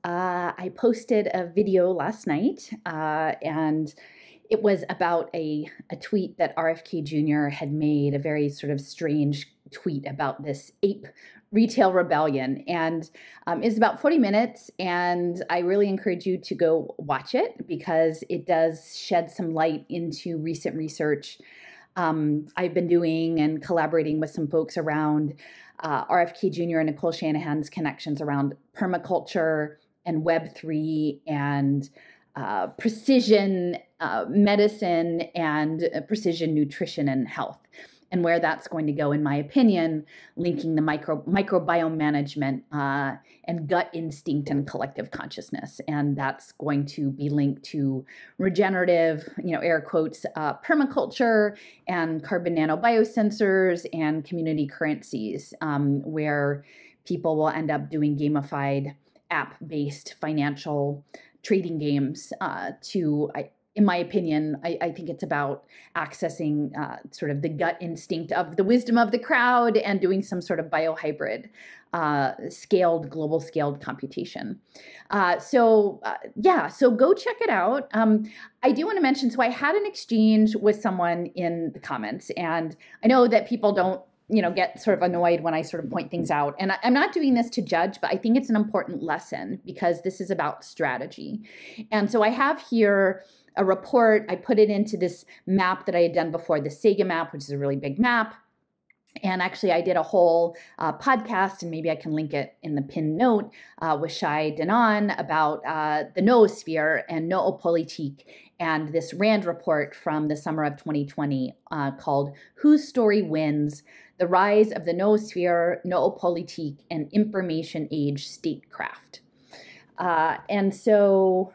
I posted a video last night, and it was about a tweet that RFK Jr. had made, a very sort of strange tweet about this ape retail rebellion. And it's about 40 minutes, and I really encourage you to go watch it because it does shed some light into recent research I've been doing and collaborating with some folks around RFK Jr. and Nicole Shanahan's connections around permaculture and Web3 and precision medicine and precision nutrition and health, and where that's going to go, in my opinion, linking the microbiome management and gut instinct and collective consciousness. And that's going to be linked to regenerative, air quotes, permaculture and carbon nanobiosensors and community currencies, where people will end up doing gamified app-based financial trading games in my opinion, I think it's about accessing sort of the gut instinct of the wisdom of the crowd and doing some sort of biohybrid global scaled computation. So go check it out. I do want to mention, so I had an exchange with someone in the comments, and I know that people don't get sort of annoyed when I sort of point things out. And I'm not doing this to judge, but I think it's an important lesson because this is about strategy. And so I have here a report. I put it into this map that I had done before, the Sega map, which is a really big map. And actually, I did a whole podcast, and maybe I can link it in the pinned note, with Shai Danan about the noosphere and noopolitik, and this RAND report from the summer of 2020 called Whose Story Wins? The Rise of the Noosphere, Noopolitik, and Information Age Statecraft. And so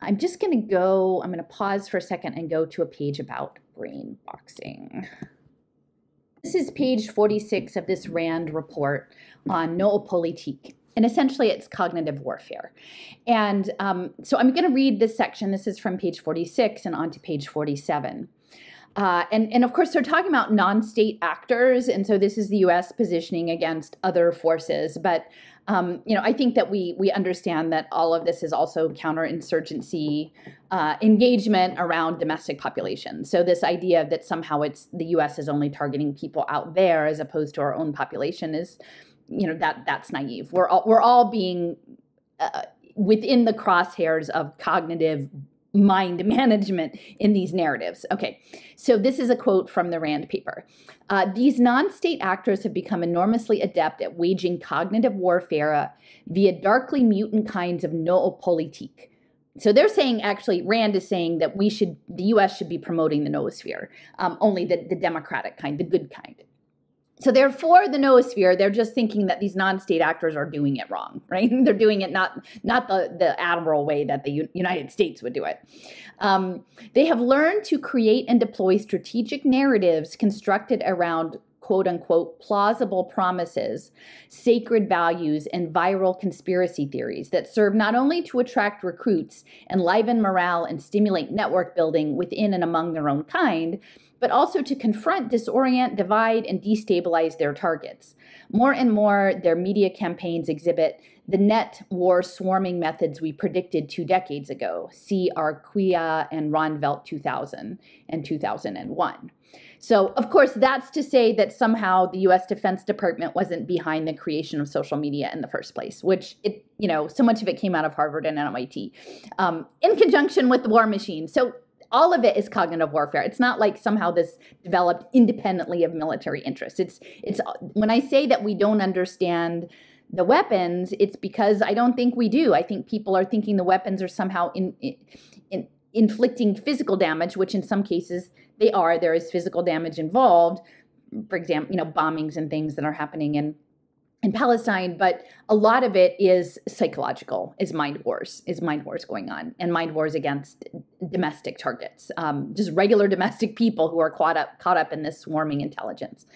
I'm just going to pause for a second and go to a page about brain boxing. This is page 46 of this RAND report on noopolitik. And essentially, it's cognitive warfare. And so I'm going to read this section. This is from page 46 and on to page 47. And of course, they're talking about non-state actors. And so this is the U.S. positioning against other forces. But, I think that we understand that all of this is also counterinsurgency engagement around domestic populations. So this idea that somehow the U.S. is only targeting people out there as opposed to our own population is, that's naive. We're all being within the crosshairs of cognitive mind management in these narratives. Okay, so this is a quote from the RAND paper. These non-state actors have become enormously adept at waging cognitive warfare via darkly mutant kinds of noopolitik. So they're saying, actually, RAND is saying that the U.S. should be promoting the noosphere, only the democratic kind, the good kind. So they're for the noosphere. They're just thinking that these non-state actors are doing it wrong, right? They're doing it not the admirable way that the United States would do it. They have learned to create and deploy strategic narratives constructed around quote unquote plausible promises, sacred values, and viral conspiracy theories that serve not only to attract recruits, enliven morale, and stimulate network building within and among their own kind, but also to confront, disorient, divide, and destabilize their targets. More and more, their media campaigns exhibit the net war swarming methods we predicted 2 decades ago. See our Quia and Ron Velt 2000 and 2001. So, of course, that's to say that somehow the U.S. Defense Department wasn't behind the creation of social media in the first place, which so much of it came out of Harvard and MIT, in conjunction with the war machine. So all of it is cognitive warfare. It's not like somehow this developed independently of military interests. It's when I say that we don't understand the weapons, it's because I don't think we do. I think people are thinking the weapons are somehow inflicting physical damage, which in some cases they are. There is physical damage involved. For example, bombings and things that are happening in Palestine, but a lot of it is psychological, is mind wars going on, and mind wars against domestic targets, just regular domestic people who are caught up in this swarming intelligence.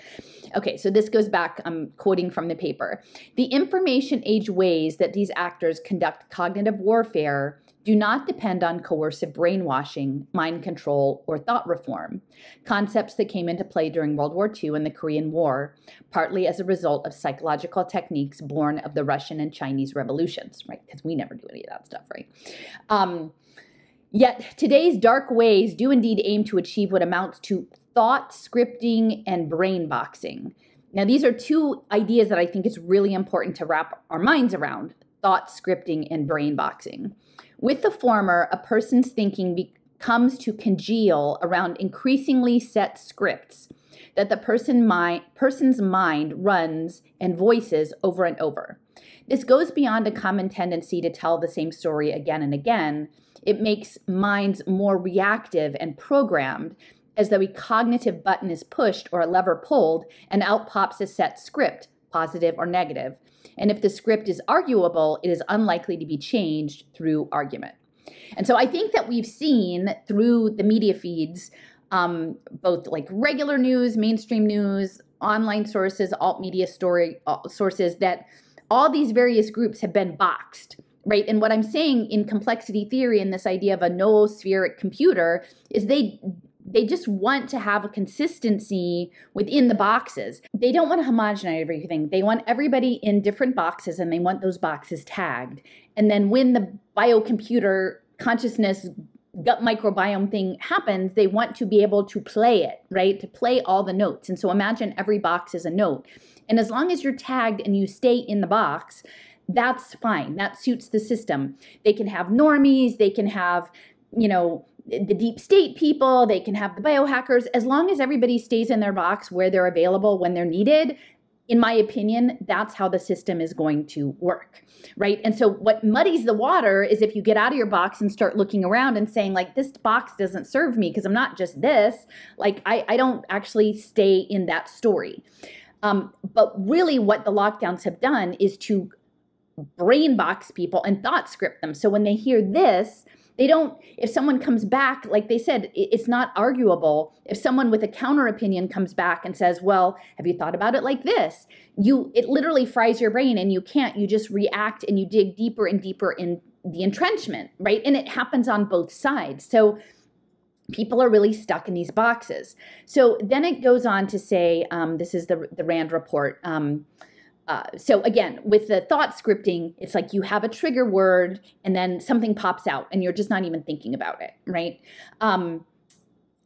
Okay, so this goes back, I'm quoting from the paper. The information age ways that these actors conduct cognitive warfare do not depend on coercive brainwashing, mind control, or thought reform, concepts that came into play during World War II and the Korean War, partly as a result of psychological techniques born of the Russian and Chinese revolutions, right? Because we never do any of that stuff, right? Yet today's dark ways do indeed aim to achieve what amounts to thought scripting and brain boxing. Now, these are two ideas that I think is really important to wrap our minds around: thought scripting and brain boxing. With the former, a person's thinking comes to congeal around increasingly set scripts that the person's mind runs and voices over and over. This goes beyond a common tendency to tell the same story again and again. It makes minds more reactive and programmed, as though a cognitive button is pushed or a lever pulled, and out pops a set script, positive or negative. And if the script is arguable, it is unlikely to be changed through argument. And so I think that we've seen through the media feeds, both like regular news, mainstream news, online sources, alt media sources, that all these various groups have been boxed, right? And what I'm saying in complexity theory and this idea of a noospheric computer is they just want to have a consistency within the boxes. They don't want to homogenize everything. They want everybody in different boxes, and they want those boxes tagged. And then when the biocomputer consciousness gut microbiome thing happens, they want to be able to play it, right? To play all the notes. And so imagine every box is a note. And as long as you're tagged and you stay in the box, that's fine. That suits the system. They can have normies, they can have, the deep state people, they can have the biohackers. As long as everybody stays in their box where they're available when they're needed, in my opinion, that's how the system is going to work, right? And so what muddies the water is if you get out of your box and start looking around and saying, like, this box doesn't serve me because I'm not just this. Like, I don't actually stay in that story. But really what the lockdowns have done is to brain box people and thought script them. So when they hear this, they don't, if someone comes back, like they said, it's not arguable. If someone with a counter opinion comes back and says, well, have you thought about it like this? It literally fries your brain, and you just react and you dig deeper and deeper in the entrenchment, right? And it happens on both sides. So people are really stuck in these boxes. So then it goes on to say, this is the Rand report. So again, with the thought scripting, it's like you have a trigger word and then something pops out and you're just not even thinking about it, right?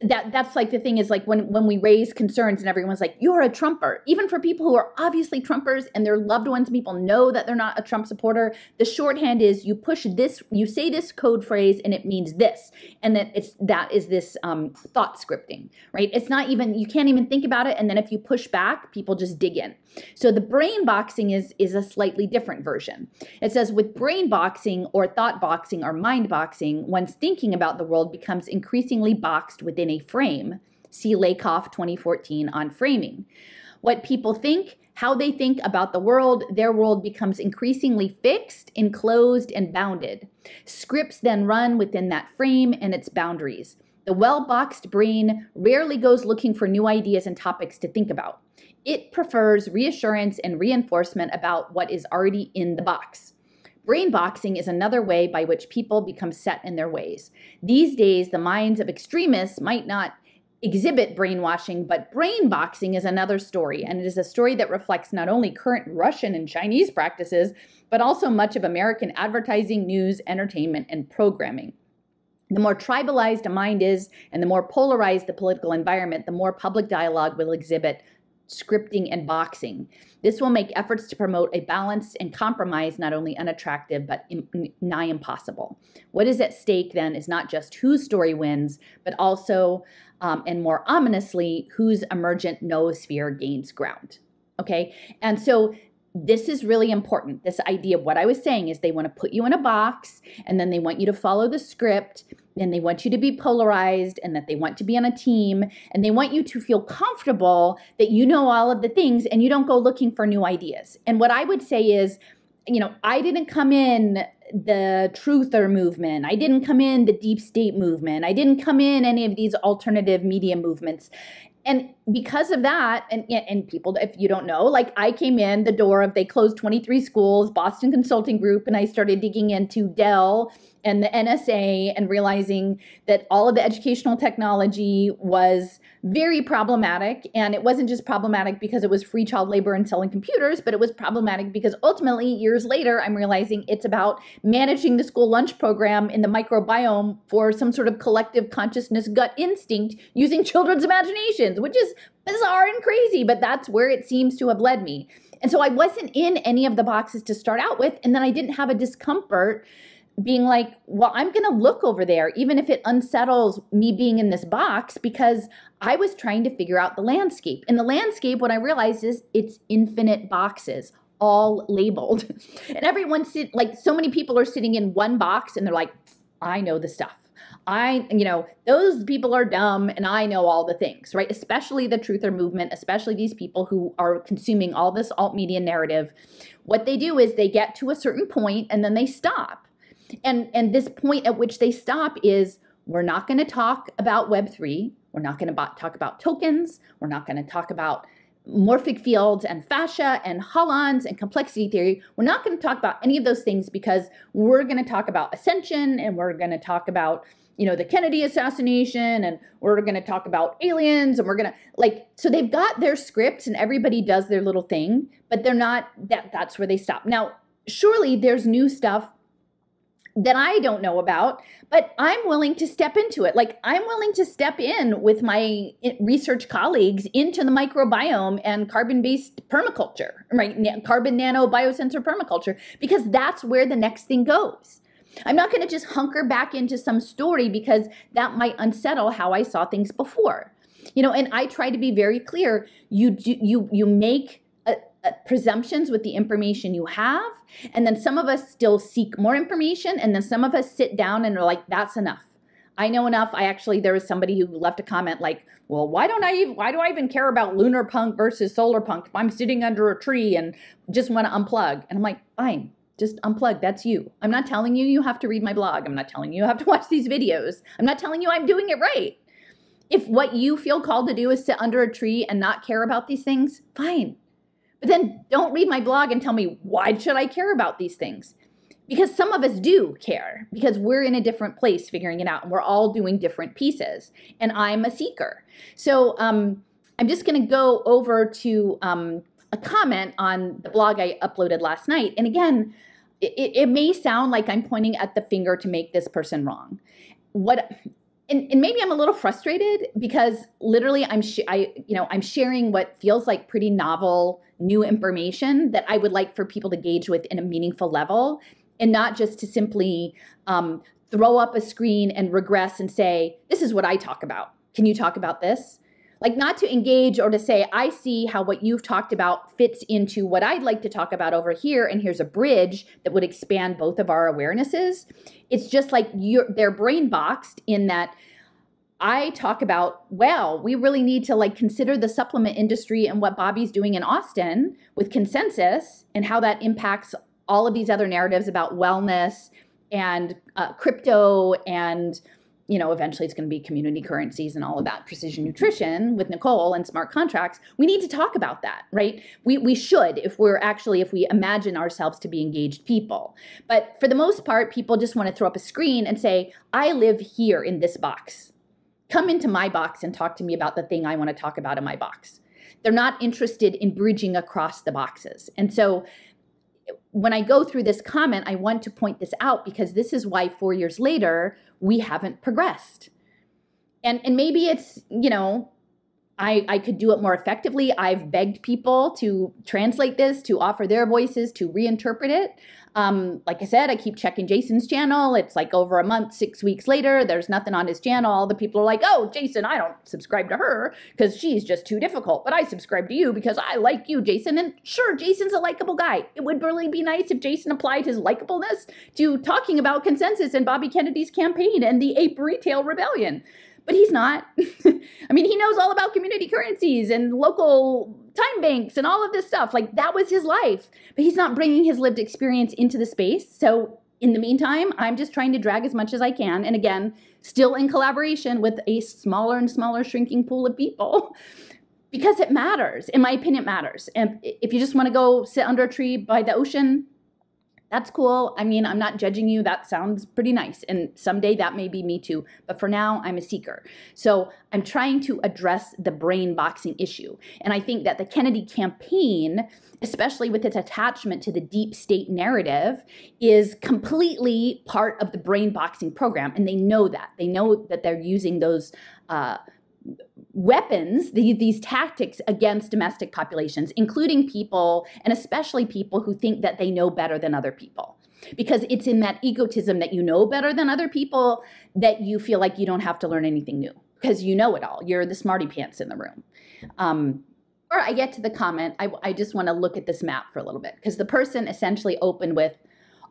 That's like the thing is like when we raise concerns and everyone's like, you're a Trumper, even for people who are obviously Trumpers and their loved ones, people know that they're not a Trump supporter. The shorthand is you push this, you say this code phrase and it means this. And that is this thought scripting, right? It's not even, you can't even think about it. And then if you push back, people just dig in. So the brain boxing is a slightly different version. It says with brain boxing or thought boxing or mind boxing, one's thinking about the world becomes increasingly boxed within a frame. See Lakoff 2014 on framing. What people think, how they think about the world, their world becomes increasingly fixed, enclosed, and bounded. Scripts then run within that frame and its boundaries. The well-boxed brain rarely goes looking for new ideas and topics to think about. It prefers reassurance and reinforcement about what is already in the box. Brain boxing is another way by which people become set in their ways. These days, the minds of extremists might not exhibit brainwashing, but brain boxing is another story, and it is a story that reflects not only current Russian and Chinese practices, but also much of American advertising, news, entertainment, and programming. The more tribalized a mind is, and the more polarized the political environment, the more public dialogue will exhibit scripting and boxing. This will make efforts to promote a balanced and compromise not only unattractive, but nigh impossible. What is at stake then is not just whose story wins, but also, and more ominously, whose emergent noosphere gains ground. Okay, and so this is really important. This idea of what I was saying is they want to put you in a box, and then they want you to follow the script, and they want you to be polarized, and that they want to be on a team, and they want you to feel comfortable that you know all of the things and you don't go looking for new ideas. And what I would say is, I didn't come in the truther movement. I didn't come in the deep state movement. I didn't come in any of these alternative media movements. And because of that, and people, if you don't know, like I came in the door of, they closed 23 schools, Boston Consulting Group, and I started digging into Dell and the NSA and realizing that all of the educational technology was very problematic. And it wasn't just problematic because it was free child labor and selling computers, but it was problematic because ultimately, years later, I'm realizing it's about managing the school lunch program in the microbiome for some sort of collective consciousness gut instinct using children's imaginations, which is bizarre and crazy, but that's where it seems to have led me. And so I wasn't in any of the boxes to start out with, and then I didn't have a discomfort being like, well, I'm going to look over there, even if it unsettles me being in this box, because I was trying to figure out the landscape. And the landscape, what I realized is it's infinite boxes, all labeled. And everyone so many people are sitting in one box and they're like, I know the stuff. Those people are dumb and I know all the things, right? Especially the truther movement, especially these people who are consuming all this alt media narrative. What they do is they get to a certain point and then they stop. And this point at which they stop is, we're not going to talk about Web3. We're not going to talk about tokens. We're not going to talk about morphic fields and fascia and holons and complexity theory. We're not going to talk about any of those things because we're going to talk about ascension, and we're going to talk about, the Kennedy assassination, and we're going to talk about aliens, and we're going to so they've got their scripts and everybody does their little thing, but they're not, that's where they stop. Now, surely there's new stuff that I don't know about, but I'm willing to step into it. I'm willing to step in with my research colleagues into the microbiome and carbon-based permaculture, right? Carbon nano biosensor permaculture, because that's where the next thing goes. I'm not going to just hunker back into some story because that might unsettle how I saw things before. And I try to be very clear. You make presumptions with the information you have, and then some of us still seek more information, and then some of us sit down and are like, that's enough. I know enough. There was somebody who left a comment like, well, why do I even care about lunar punk versus solar punk if I'm sitting under a tree and just want to unplug? And I'm like, fine, just unplug. That's you. I'm not telling you have to read my blog. I'm not telling you have to watch these videos. I'm not telling you I'm doing it right. If what you feel called to do is sit under a tree and not care about these things, fine. But then don't read my blog and tell me, why should I care about these things? Because some of us do care, because we're in a different place figuring it out, and we're all doing different pieces. And I'm a seeker. So I'm just going to go over to a comment on the blog I uploaded last night. And again, it may sound like I'm pointing at the finger to make this person wrong. And maybe I'm a little frustrated because literally I'm sharing what feels like pretty novel, new information that I would like for people to engage with in a meaningful level, and not just to simply throw up a screen and regress and say, this is what I talk about. Can you talk about this? Not to engage or to say, I see how what you've talked about fits into what I'd like to talk about over here, and here's a bridge that would expand both of our awarenesses. It's just like they're brain boxed in that I talk about, well, we really need to consider the supplement industry and what Bobby's doing in Austin with consensus and how that impacts all of these other narratives about wellness and crypto and, eventually it's going to be community currencies and all of that, precision nutrition with Nicole and smart contracts. We need to talk about that, right? We should, if we imagine ourselves to be engaged people. But for the most part, people just want to throw up a screen and say, I live here in this box. Come into my box and talk to me about the thing I want to talk about in my box. They're not interested in bridging across the boxes. And so when I go through this comment, I want to point this out because this is why 4 years later, we haven't progressed. And maybe it's, I could do it more effectively. I've begged people to translate this, to offer their voices, to reinterpret it. Like I said, I keep checking Jason's channel. It's over a month, 6 weeks later. There's nothing on his channel. All the people are like, oh, Jason, I don't subscribe to her because she's just too difficult. But I subscribe to you because I like you, Jason. And sure, Jason's a likable guy. It would really be nice if Jason applied his likableness to talking about consensus and Bobby Kennedy's campaign and the ape retail rebellion. But he's not. I mean, he knows all about community currencies and local time banks and all of this stuff. That was his life. But he's not bringing his lived experience into the space. So in the meantime, I'm just trying to drag as much as I can. And again, still in collaboration with a smaller and smaller shrinking pool of people, because it matters. In my opinion, it matters. And if you just want to go sit under a tree by the ocean, that's cool. I mean, I'm not judging you. That sounds pretty nice. And someday that may be me too. But for now, I'm a seeker. So I'm trying to address the brain boxing issue. And I think that the Kennedy campaign, especially with its attachment to the deep state narrative, is completely part of the brain boxing program. And they know that. They know that they're using those weapons, these tactics against domestic populations, including people, and especially people who think that they know better than other people. Because it's in that egotism that you know better than other people that you feel like you don't have to learn anything new, because you know it all. You're the smarty pants in the room. Before I get to the comment, I just want to look at this map for a little bit, because the person essentially opened with,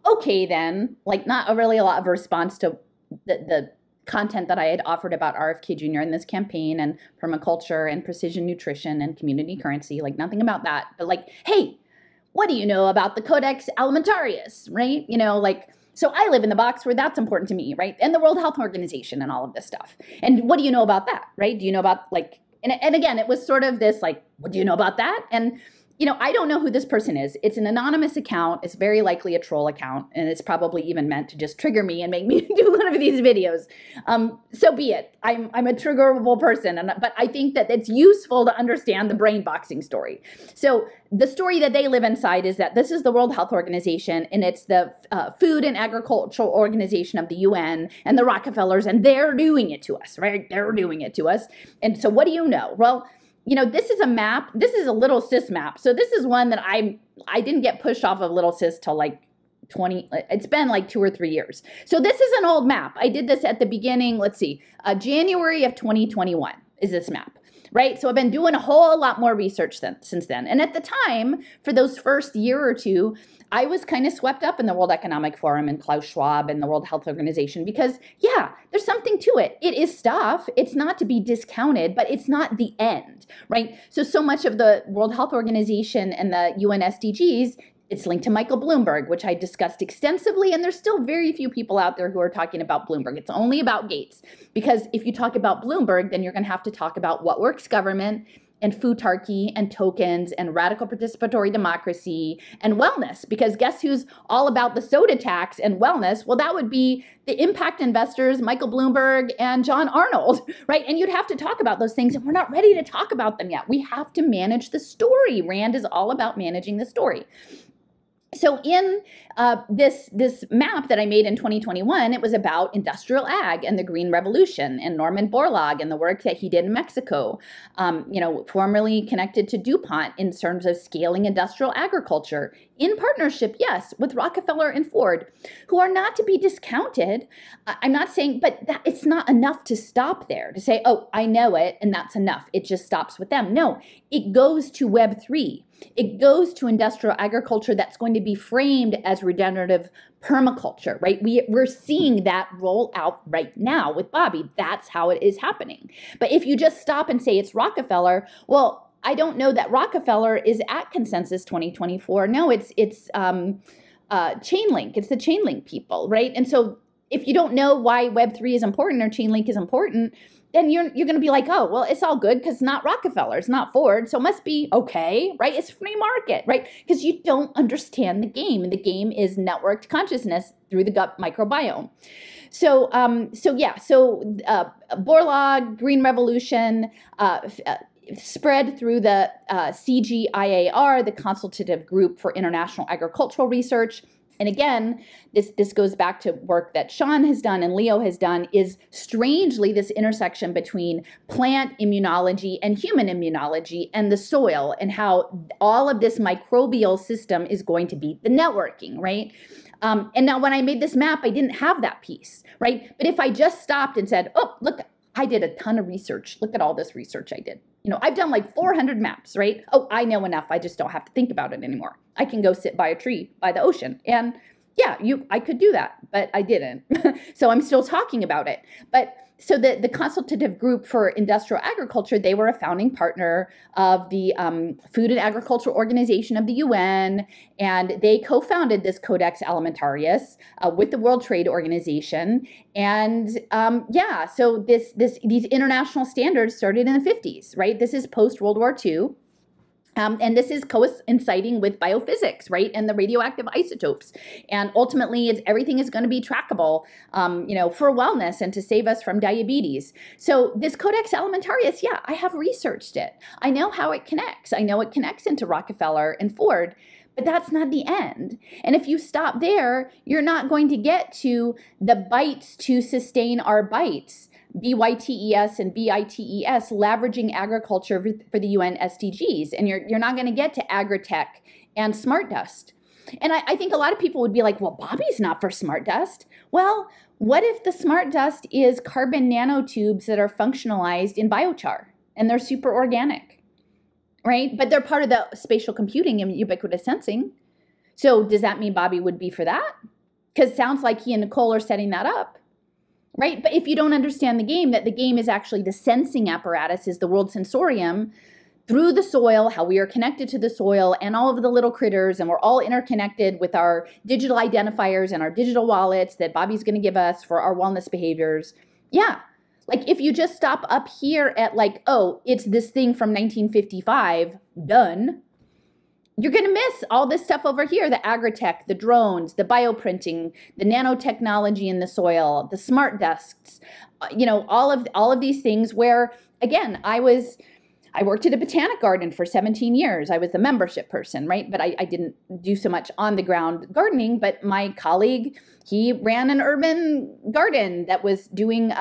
okay then, like not really a lot of response to the content that I had offered about RFK Jr. in this campaign and permaculture and precision nutrition and community currency, like nothing about that, but like, hey, what do you know about the Codex Alimentarius, right? You know, like, so I live in the box where that's important to me, right? And the World Health Organization and all of this stuff. And what do you know about that, right? Do you know about like, and again, it was sort of this like, what do you know about that? And you know, I don't know who this person is. It's an anonymous account. It's very likely a troll account, and it's probably even meant to just trigger me and make me do one of these videos. So be it. I'm a triggerable person, but I think that it's useful to understand the brain boxing story. So the story that they live inside is that this is the World Health Organization, and it's the Food and Agricultural Organization of the UN and the Rockefellers, and they're doing it to us, right? They're doing it to us. And so what do you know? Well, you know, this is a map. This is a Little Sis map. So this is one that I didn't get pushed off of Little Sis till like 20, it's been like 2 or 3 years. So this is an old map. I did this at the beginning, let's see, January of 2021 is this map, right? So I've been doing a whole lot more research since then. And at the time, for those first year or two, I was kind of swept up in the World Economic Forum and Klaus Schwab and the World Health Organization because, yeah, there's something to it. It is stuff. It's not to be discounted, but it's not the end, right? So much of the World Health Organization and the UN SDGs, it's linked to Michael Bloomberg, which I discussed extensively, and there's still very few people out there who are talking about Bloomberg. It's only about Gates, because if you talk about Bloomberg, then you're going to have to talk about what works government and futarchy and tokens and radical participatory democracy and wellness, because guess who's all about the soda tax and wellness? Well, that would be the impact investors, Michael Bloomberg and John Arnold, right? And you'd have to talk about those things, and we're not ready to talk about them yet. We have to manage the story. RAND is all about managing the story. So in this map that I made in 2021, it was about industrial ag and the Green Revolution and Norman Borlaug and the work that he did in Mexico, you know, formerly connected to DuPont in terms of scaling industrial agriculture in partnership, yes, with Rockefeller and Ford, who are not to be discounted. I'm not saying, but it's not enough to stop there, to say, oh, I know it, and that's enough. It just stops with them. No, it goes to Web3. It goes to industrial agriculture that's going to be framed as regenerative permaculture, right? We're seeing that roll out right now with Bobby. That's how it is happening. But if you just stop and say it's Rockefeller, well, I don't know that Rockefeller is at Consensus 2024. No, it's Chainlink. It's the Chainlink people, right? And so if you don't know why Web3 is important or Chainlink is important, then you're going to be like, oh, well, it's all good because it's not Rockefeller, it's not Ford, so it must be okay, right? It's free market, right? Because you don't understand the game, and the game is networked consciousness through the gut microbiome. So Borlaug, Green Revolution, spread through the CGIAR, the Consultative Group for International Agricultural Research. And again, this goes back to work that Sean has done and Leo has done, is strangely this intersection between plant immunology and human immunology and the soil, and how all of this microbial system is going to be the networking, right? And now when I made this map, I didn't have that piece, right? But if I just stopped and said, oh, look, I did a ton of research. Look at all this research I did. You know, I've done like 400 maps, right? Oh, I know enough. I just don't have to think about it anymore. I can go sit by a tree by the ocean. And yeah, I could do that, but I didn't. So I'm still talking about it. But so the Consultative Group for Industrial Agriculture, they were a founding partner of the Food and Agriculture Organization of the UN, and they co-founded this Codex Alimentarius with the World Trade Organization. And yeah, so these international standards started in the 50s, right? This is post-World War II. And this is coinciding with biophysics, right? And the radioactive isotopes. And ultimately, everything is going to be trackable, for wellness and to save us from diabetes. So this Codex Alimentarius, yeah, I have researched it. I know how it connects. I know it connects into Rockefeller and Ford, but that's not the end. And if you stop there, you're not going to get to the bites to sustain our bites. BYTES and BITES, leveraging agriculture for the UN SDGs. And you're not going to get to agri-tech and smart dust. And I think a lot of people would be like, well, Bobby's not for smart dust. Well, what if the smart dust is carbon nanotubes that are functionalized in biochar and they're super organic, right? But they're part of the spatial computing and ubiquitous sensing. So does that mean Bobby would be for that? Because it sounds like he and Nicole are setting that up. Right? But if you don't understand the game, that the game is actually the sensing apparatus, is the world sensorium through the soil, how we are connected to the soil and all of the little critters, and we're all interconnected with our digital identifiers and our digital wallets that Bobby's going to give us for our wellness behaviors. Yeah. Like if you just stop up here at like, oh, it's this thing from 1955, done. You're going to miss all this stuff over here, the agri-tech, the drones, the bioprinting, the nanotechnology in the soil, the smart dusts, all of these things where, again, I worked at a botanic garden for 17 years. I was the membership person, right? But I didn't do so much on the ground gardening, but my colleague, he ran an urban garden that was doing,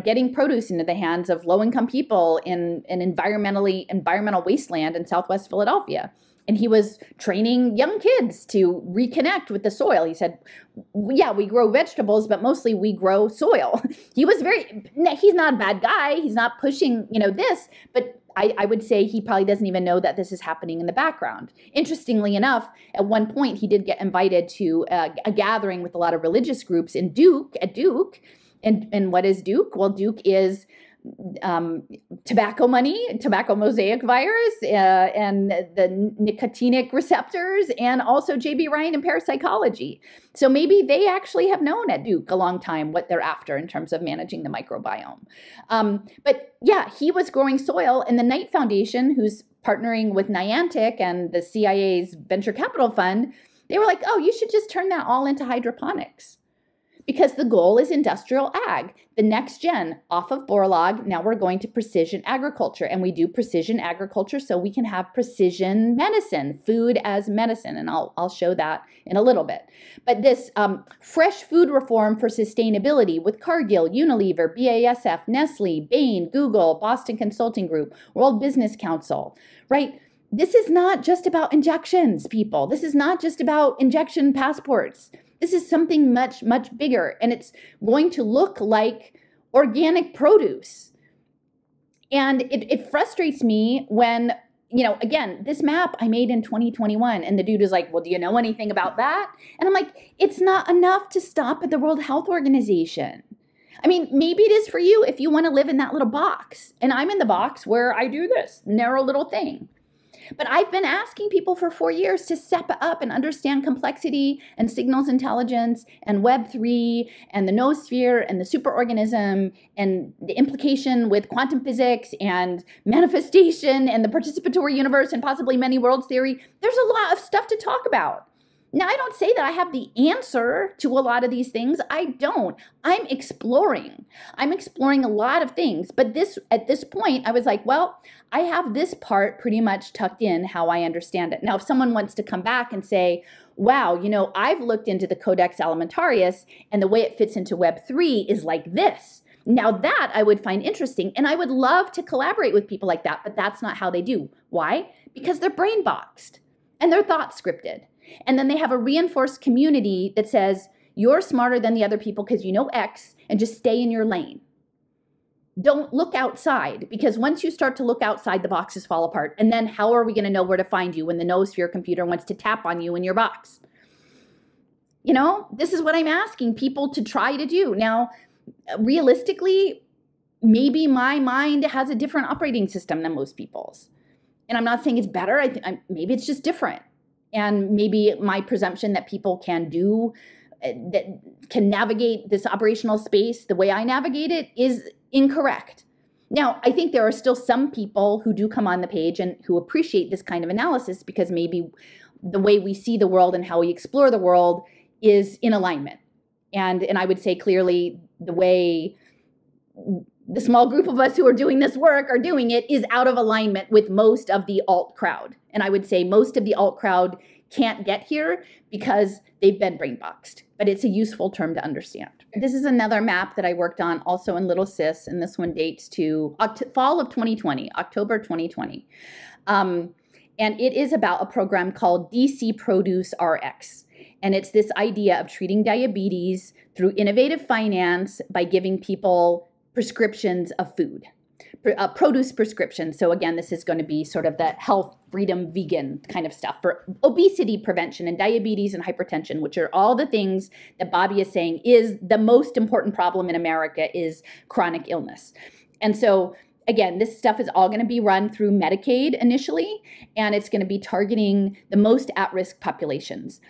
getting produce into the hands of low-income people in an environmental wasteland in Southwest Philadelphia. And he was training young kids to reconnect with the soil. He said, yeah, we grow vegetables, but mostly we grow soil. He's not a bad guy. He's not pushing, this, but I would say he probably doesn't even know that this is happening in the background. Interestingly enough, at one point, he did get invited to a gathering with a lot of religious groups at Duke. And what is Duke? Well, Duke is tobacco money, tobacco mosaic virus, and the nicotinic receptors, and also J.B. Ryan and parapsychology. So maybe they actually have known at Duke a long time what they're after in terms of managing the microbiome. But yeah, he was growing soil, and the Knight Foundation, who's partnering with Niantic and the CIA's venture capital fund, they were like, oh, you should just turn that all into hydroponics. Because the goal is industrial ag, the next gen off of Borlaug. Now we're going to precision agriculture, and we do precision agriculture so we can have precision medicine, food as medicine. And I'll show that in a little bit. But this fresh food reform for sustainability with Cargill, Unilever, BASF, Nestle, Bain, Google, Boston Consulting Group, World Business Council, right? This is not just about injections, people. This is not just about injection passports. This is something much, much bigger, and it's going to look like organic produce. And it frustrates me when, again, this map I made in 2021, and the dude is like, well, do you know anything about that? And I'm like, it's not enough to stop at the World Health Organization. I mean, maybe it is for you if you want to live in that little box. And I'm in the box where I do this narrow little thing. But I've been asking people for 4 years to step up and understand complexity and signals intelligence and Web3 and the noosphere and the superorganism and the implication with quantum physics and manifestation and the participatory universe and possibly many worlds theory. There's a lot of stuff to talk about. Now, I don't say that I have the answer to a lot of these things. I don't. I'm exploring. I'm exploring a lot of things. But at this point, I was like, well, I have this part pretty much tucked in how I understand it. Now, if someone wants to come back and say, wow, I've looked into the Codex Alimentarius and the way it fits into Web3 is like this. Now that I would find interesting, and I would love to collaborate with people like that, but that's not how they do. Why? Because they're brain boxed and they're thought scripted. And then they have a reinforced community that says, you're smarter than the other people because you know X, and just stay in your lane. Don't look outside, because once you start to look outside, the boxes fall apart. And then how are we going to know where to find you when the noosphere computer wants to tap on you in your box? This is what I'm asking people to try to do. Now, realistically, maybe my mind has a different operating system than most people's. And I'm not saying it's better. Maybe it's just different. And maybe my presumption that people can navigate this operational space the way I navigate it is incorrect. Now, I think there are still some people who do come on the page and who appreciate this kind of analysis because maybe the way we see the world and how we explore the world is in alignment. And I would say clearly the way the small group of us who are doing this work are doing it is out of alignment with most of the alt crowd. And I would say most of the alt crowd can't get here because they've been brainboxed, but it's a useful term to understand. This is another map that I worked on also in Little Sis, and this one dates to fall of 2020, October 2020. And it is about a program called DC Produce RX. And it's this idea of treating diabetes through innovative finance by giving people prescriptions of food, produce prescriptions. So again, this is going to be sort of the health, freedom, vegan kind of stuff for obesity prevention and diabetes and hypertension, which are all the things that Bobby is saying is the most important problem in America is chronic illness. And so again, this stuff is all going to be run through Medicaid initially, and it's going to be targeting the most at-risk populations,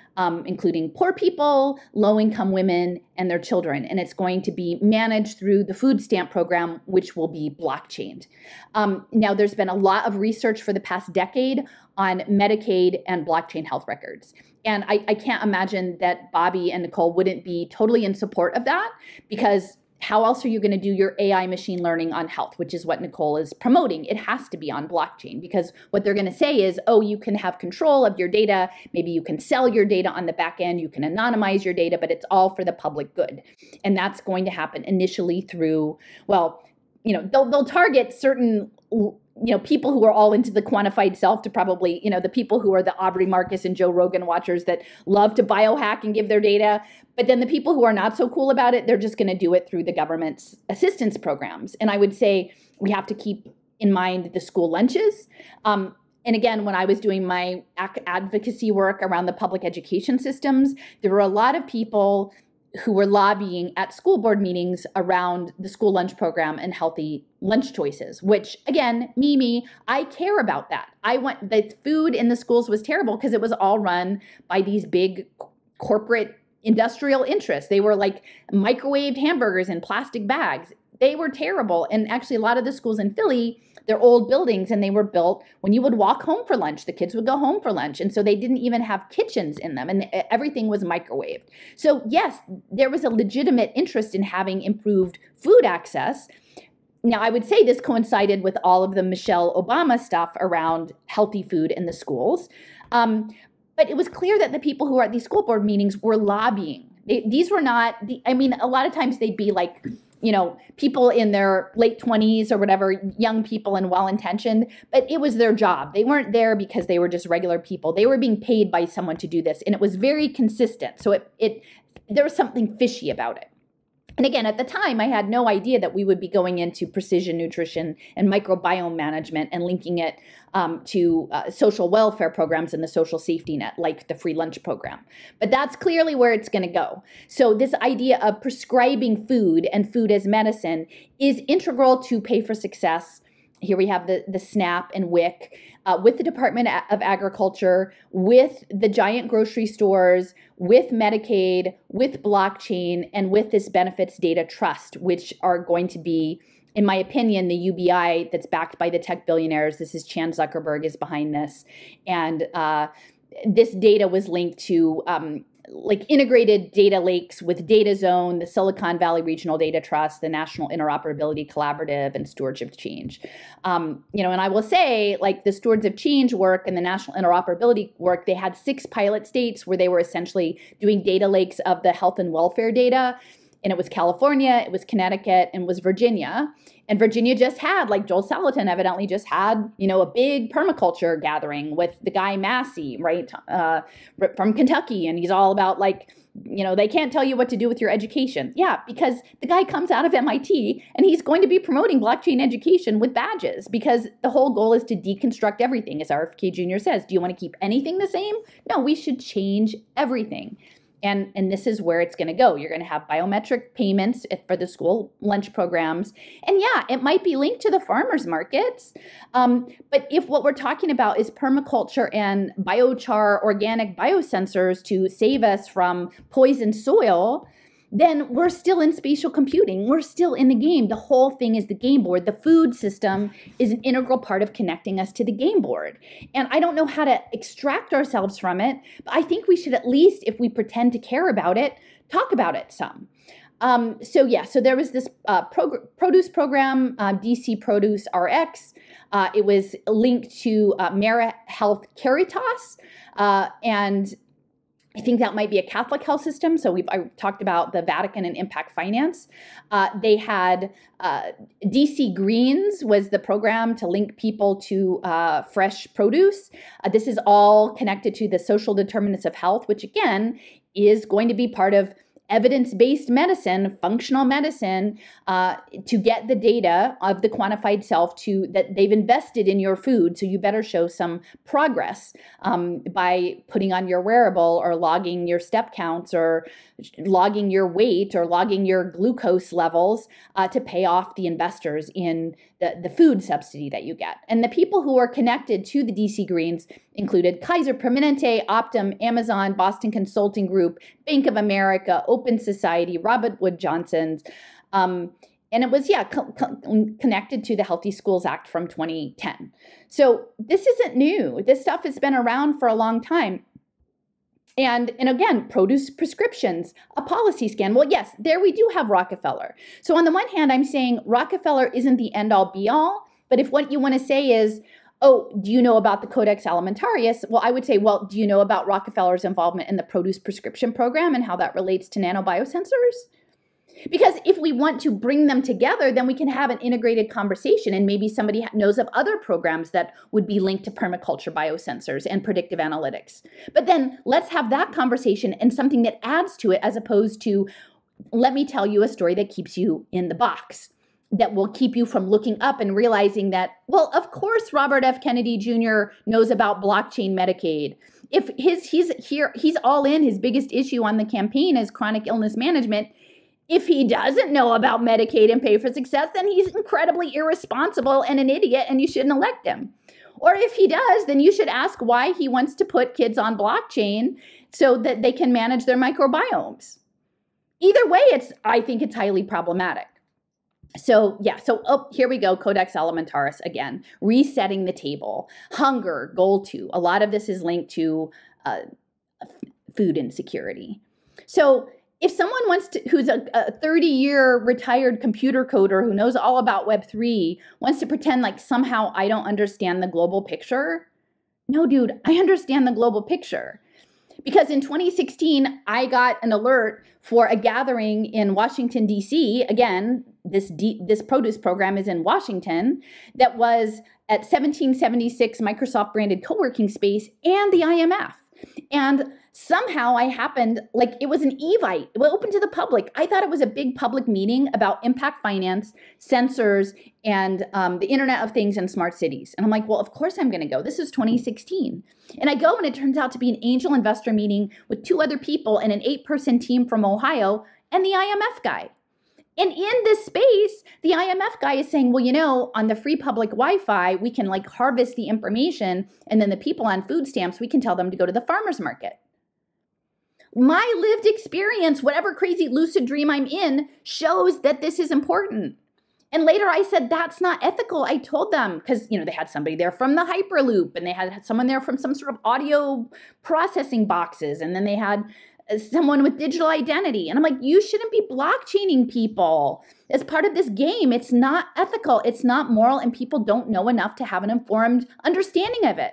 including poor people, low-income women, and their children. And it's going to be managed through the food stamp program, which will be blockchained. Now, there's been a lot of research for the past decade on Medicaid and blockchain health records. And I can't imagine that Bobby and Nicole wouldn't be totally in support of that, because how else are you going to do your AI machine learning on health, which is what Nicole is promoting? It has to be on blockchain, because what they're going to say is, oh, you can have control of your data. Maybe you can sell your data on the back end. You can anonymize your data, but it's all for the public good. And that's going to happen initially through, well, they'll target certain people who are all into the quantified self to probably, the people who are the Aubrey Marcus and Joe Rogan watchers that love to biohack and give their data. But then the people who are not so cool about it, they're just going to do it through the government's assistance programs. And I would say we have to keep in mind the school lunches. And again, when I was doing my advocacy work around the public education systems, there were a lot of people who were lobbying at school board meetings around the school lunch program and healthy lunch choices, which again, I care about that. The food in the schools was terrible because it was all run by these big corporate industrial interests. They were like microwaved hamburgers in plastic bags. They were terrible. And actually a lot of the schools in Philly, they're old buildings and they were built when you would walk home for lunch. The kids would go home for lunch. And so they didn't even have kitchens in them and everything was microwaved. So yes, there was a legitimate interest in having improved food access. Now, I would say this coincided with all of the Michelle Obama stuff around healthy food in the schools. But it was clear that the people who were at these school board meetings were lobbying. These were not, a lot of times they'd be like, people in their late 20s or whatever, young people and well-intentioned, but it was their job. They weren't there because they were just regular people. They were being paid by someone to do this, and it was very consistent. So there was something fishy about it. And again, at the time, I had no idea that we would be going into precision nutrition and microbiome management and linking it to social welfare programs and the social safety net, like the free lunch program. But that's clearly where it's going to go. So this idea of prescribing food and food as medicine is integral to Pay for Success. Here we have the SNAP and WIC with the Department of Agriculture, with the giant grocery stores, with Medicaid, with blockchain, and with this benefits data trust, which are going to be, in my opinion, the UBI that's backed by the tech billionaires. This is Chan Zuckerberg is behind this. And this data was linked to like integrated data lakes with Data Zone, the Silicon Valley Regional Data Trust, the National Interoperability Collaborative, and Stewardship Change. And I will say, like the Stewards of Change work and the National Interoperability work, they had 6 pilot states where they were essentially doing data lakes of the health and welfare data. And it was California, it was Connecticut, and it was Virginia. And Virginia just had, like Joel Salatin evidently just had, a big permaculture gathering with the guy Massey, right, from Kentucky. And he's all about they can't tell you what to do with your education. Yeah, because the guy comes out of MIT and he's going to be promoting blockchain education with badges, because the whole goal is to deconstruct everything. As RFK Jr. says, do you want to keep anything the same? No, we should change everything. And this is where it's going to go. You're going to have biometric payments for the school lunch programs. And yeah, it might be linked to the farmers markets. But if what we're talking about is permaculture and biochar, organic biosensors to save us from poisoned soil, then we're still in spatial computing. We're still in the game. The whole thing is the game board. The food system is an integral part of connecting us to the game board. And I don't know how to extract ourselves from it, but I think we should at least, if we pretend to care about it, talk about it some. So there was this produce program, DC Produce RX. It was linked to Mera Health Caritas, and I think that might be a Catholic health system. So I talked about the Vatican and Impact Finance. They had DC Greens was the program to link people to fresh produce. This is all connected to the social determinants of health, which again is going to be part of evidence-based medicine, functional medicine, to get the data of the quantified self that they've invested in your food. So you better show some progress by putting on your wearable or logging your step counts or logging your weight or logging your glucose levels to pay off the investors in the food subsidy that you get. And the people who are connected to the DC Greens included Kaiser Permanente, Optum, Amazon, Boston Consulting Group, Bank of America, Open Society, Robert Wood Johnson's, and it was, connected to the Healthy Schools Act from 2010. So this isn't new. This stuff has been around for a long time. And again, produce prescriptions, a policy scan. Well, yes, there we do have Rockefeller. So on the one hand, I'm saying Rockefeller isn't the end all be all, but if what you want to say is, oh, do you know about the Codex Alimentarius? Well, I would say, well, do you know about Rockefeller's involvement in the produce prescription program and how that relates to nanobiosensors? Because if we want to bring them together, then we can have an integrated conversation, and maybe somebody knows of other programs that would be linked to permaculture biosensors and predictive analytics. But then let's have that conversation and something that adds to it, as opposed to, let me tell you a story that keeps you in the box, that will keep you from looking up and realizing that, well, of course, Robert F. Kennedy Jr. knows about blockchain Medicaid. If he's all in, his biggest issue on the campaign is chronic illness management. If he doesn't know about Medicaid and Pay for Success, then he's incredibly irresponsible and an idiot, and you shouldn't elect him. Or if he does, then you should ask why he wants to put kids on blockchain so that they can manage their microbiomes. Either way, I think it's highly problematic. So here we go, Codex Alimentarius again, resetting the table. Hunger, goal 2. A lot of this is linked to food insecurity. So if someone who's a 30-year retired computer coder who knows all about Web3 wants to pretend like somehow I don't understand the global picture, no, dude, I understand the global picture. Because in 2016, I got an alert for a gathering in Washington, D.C. Again, this produce program is in Washington, that was at 1776 Microsoft branded co-working space and the IMF. And somehow I happened, like it was an Evite, it was open to the public. I thought it was a big public meeting about impact finance, sensors, and the Internet of Things and smart cities. And I'm like, well, of course I'm going to go. This is 2016. And I go, and it turns out to be an angel investor meeting with 2 other people and an 8-person team from Ohio and the IMF guy. And in this space, the IMF guy is saying, well, you know, on the free public Wi-Fi, we can like harvest the information, and then the people on food stamps, we can tell them to go to the farmer's market. My lived experience, whatever crazy lucid dream I'm in, shows that this is important. And later I said, that's not ethical. I told them, because, you know, they had somebody there from the Hyperloop, and they had someone there from some sort of audio processing boxes, and then they had someone with digital identity. And I'm like, you shouldn't be blockchaining people as part of this game. It's not ethical. It's not moral. And people don't know enough to have an informed understanding of it.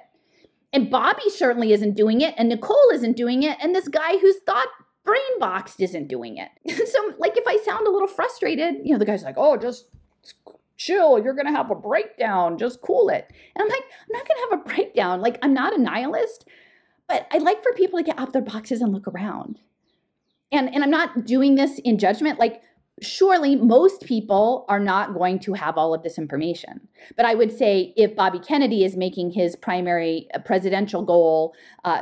And Bobby certainly isn't doing it. And Nicole isn't doing it. And this guy who's thought brain boxed isn't doing it. So like, if I sound a little frustrated, you know, the guy's like, oh, just chill. You're going to have a breakdown. Just cool it. And I'm like, I'm not going to have a breakdown. Like, I'm not a nihilist. But I'd like for people to get off their boxes and look around. And I'm not doing this in judgment. Like, surely most people are not going to have all of this information. But I would say if Bobby Kennedy is making his primary presidential goal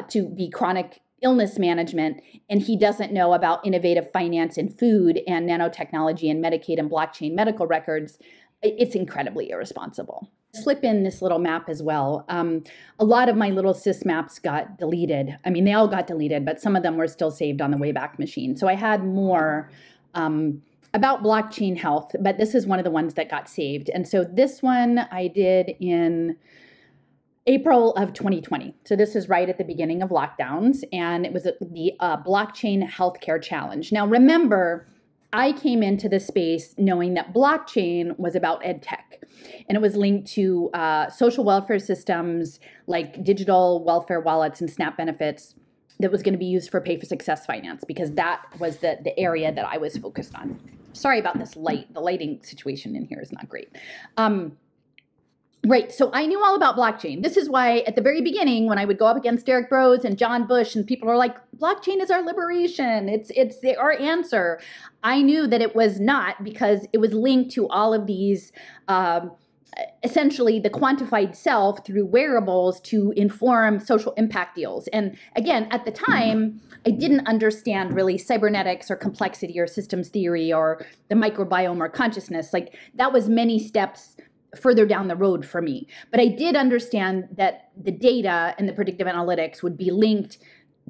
to be chronic illness management, and he doesn't know about innovative finance in food and nanotechnology and Medicaid and blockchain medical records, it's incredibly irresponsible. Slip in this little map as well. A lot of my little sys maps got deleted. I mean, they all got deleted, but some of them were still saved on the Wayback Machine. So I had more about blockchain health, but this is one of the ones that got saved. And so this one I did in April of 2020. So this is right at the beginning of lockdowns, and it was the Blockchain Healthcare Challenge. Now, remember, I came into this space knowing that blockchain was about ed tech, and it was linked to social welfare systems like digital welfare wallets and SNAP benefits that was going to be used for pay for success finance, because that was the area that I was focused on. Sorry about this light. The lighting situation in here is not great. Right, so I knew all about blockchain. This is why at the very beginning, when I would go up against Derek Bros and John Bush, and people are like, blockchain is our liberation, it's our answer. I knew that it was not, because it was linked to all of these, essentially the quantified self through wearables to inform social impact deals. And again, at the time, I didn't understand really cybernetics or complexity or systems theory or the microbiome or consciousness. Like, that was many steps further down the road for me. But I did understand that the data and the predictive analytics would be linked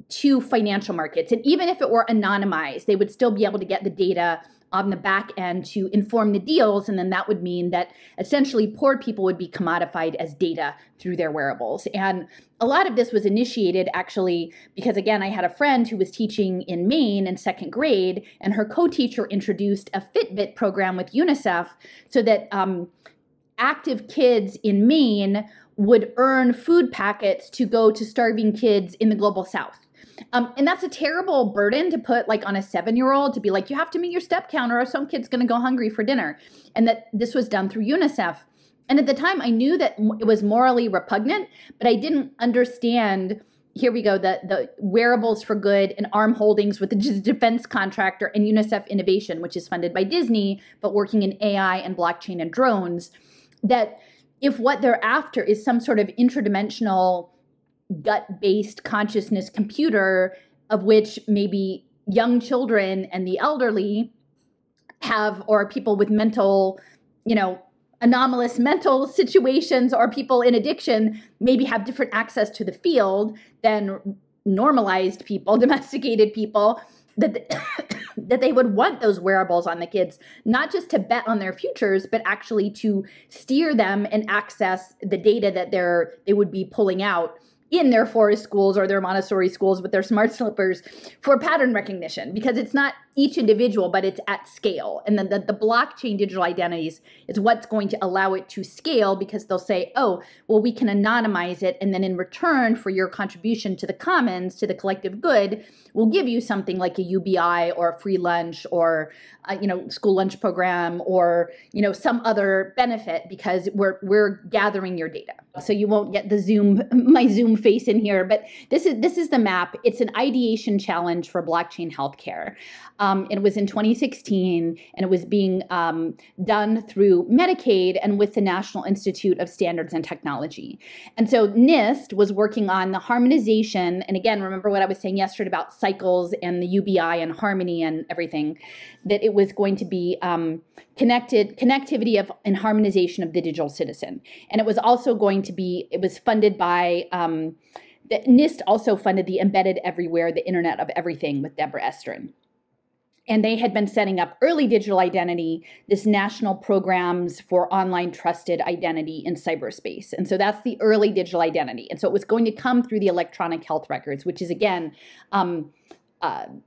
to financial markets. And even if it were anonymized, they would still be able to get the data on the back end to inform the deals. And then that would mean that essentially poor people would be commodified as data through their wearables. And a lot of this was initiated actually because, again, I had a friend who was teaching in Maine in second grade, and her co-teacher introduced a Fitbit program with UNICEF so that active kids in Maine would earn food packets to go to starving kids in the global south. And that's a terrible burden to put like on a 7-year-old, to be like, you have to meet your step count or some kid's going to go hungry for dinner. And that this was done through UNICEF. And at the time I knew that it was morally repugnant, but I didn't understand, here we go, the wearables for good and arm holdings with the defense contractor and UNICEF Innovation, which is funded by Disney, but working in AI and blockchain and drones, that if what they're after is some sort of intradimensional gut-based consciousness computer, of which maybe young children and the elderly have, or people with mental, anomalous mental situations, or people in addiction maybe have different access to the field than normalized people, domesticated people, that they would want those wearables on the kids, not just to bet on their futures, but actually to steer them and access the data that they would be pulling out in their forest schools or their Montessori schools with their smart slippers for pattern recognition, because it's not each individual, but it's at scale. And then the blockchain digital identities is what's going to allow it to scale, because they'll say, oh, well, we can anonymize it. And then in return for your contribution to the commons, to the collective good, we'll give you something like a UBI or a free lunch or, school lunch program or, some other benefit, because we're gathering your data. So you won't get my Zoom face in here, but this is the map. It's an ideation challenge for blockchain healthcare. It was in 2016, and it was being done through Medicaid and with the National Institute of Standards and Technology. And so NIST was working on the harmonization. And again, remember what I was saying yesterday about cycles and the UBI and harmony and everything, that it was going to be connectivity and harmonization of the digital citizen. And it was also going to be, it was funded by, the NIST also funded the Embedded Everywhere, the Internet of Everything with Deborah Estrin. And they had been setting up early digital identity, this national programs for online trusted identity in cyberspace. And so that's the early digital identity. And so it was going to come through the electronic health records, which is, again,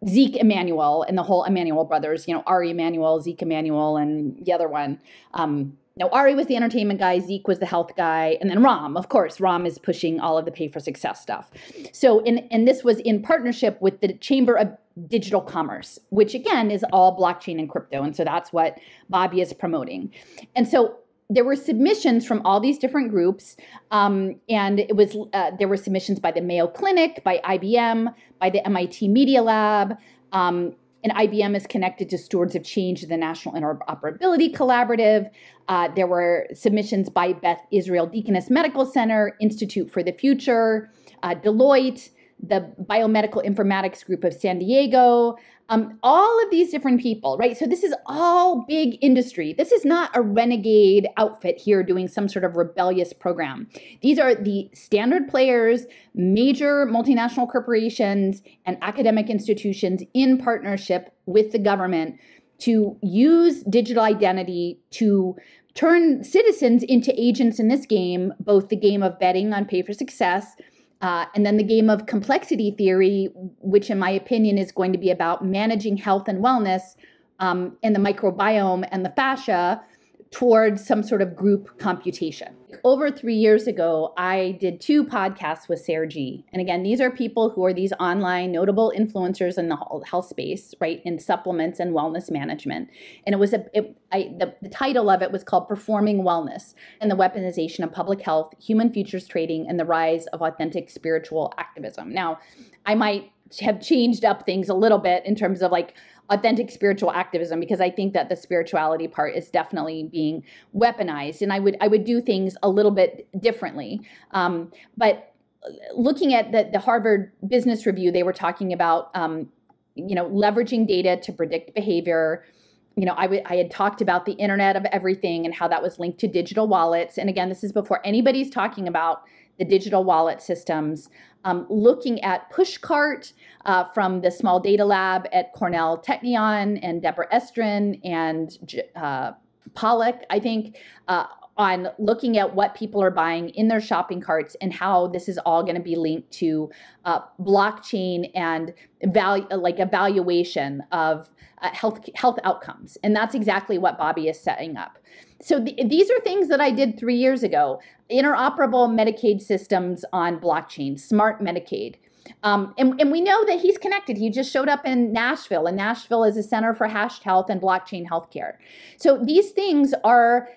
Zeke Emanuel and the whole Emanuel brothers, Ari Emanuel, Zeke Emanuel, and the other one. Ari was the entertainment guy, Zeke was the health guy, and then Ram, of course. Ram is pushing all of the pay for success stuff. So, and this was in partnership with the Chamber of Digital Commerce, which again is all blockchain and crypto. And so that's what Bobby is promoting. And so there were submissions from all these different groups, and it was there were submissions by the Mayo Clinic, by IBM, by the MIT Media Lab, and IBM is connected to Stewards of Change, the National Interoperability Collaborative. There were submissions by Beth Israel Deaconess Medical Center, Institute for the Future, Deloitte, the biomedical informatics group of San Diego, all of these different people, right? So this is all big industry. This is not a renegade outfit here doing some sort of rebellious program. These are the standard players, major multinational corporations and academic institutions in partnership with the government to use digital identity to turn citizens into agents in this game, both the game of betting on pay for success, and then the game of complexity theory, which in my opinion is going to be about managing health and wellness in the microbiome and the fascia towards some sort of group computation. Over 3 years ago, I did 2 podcasts with Sarah G. And again, these are people who are these online notable influencers in the health space, right, in supplements and wellness management. And it was the title of it was called Performing Wellness and the Weaponization of Public Health, Human Futures Trading, and the Rise of Authentic Spiritual Activism. Now, I might have changed up things a little bit in terms of like authentic spiritual activism, because I think that the spirituality part is definitely being weaponized, and I would do things a little bit differently. But looking at the Harvard Business Review, they were talking about leveraging data to predict behavior. I had talked about the Internet of Everything and how that was linked to digital wallets. And again, this is before anybody's talking about the digital wallet systems. Looking at Pushcart from the Small Data Lab at Cornell Technion and Deborah Estrin and Pollock, I think, on looking at what people are buying in their shopping carts and how this is all going to be linked to blockchain and evaluation of health outcomes. And that's exactly what Bobby is setting up. So these are things that I did 3 years ago. Interoperable Medicaid systems on blockchain, smart Medicaid. And we know that he's connected. He just showed up in Nashville, and Nashville is a center for hashed health and blockchain healthcare. So these things are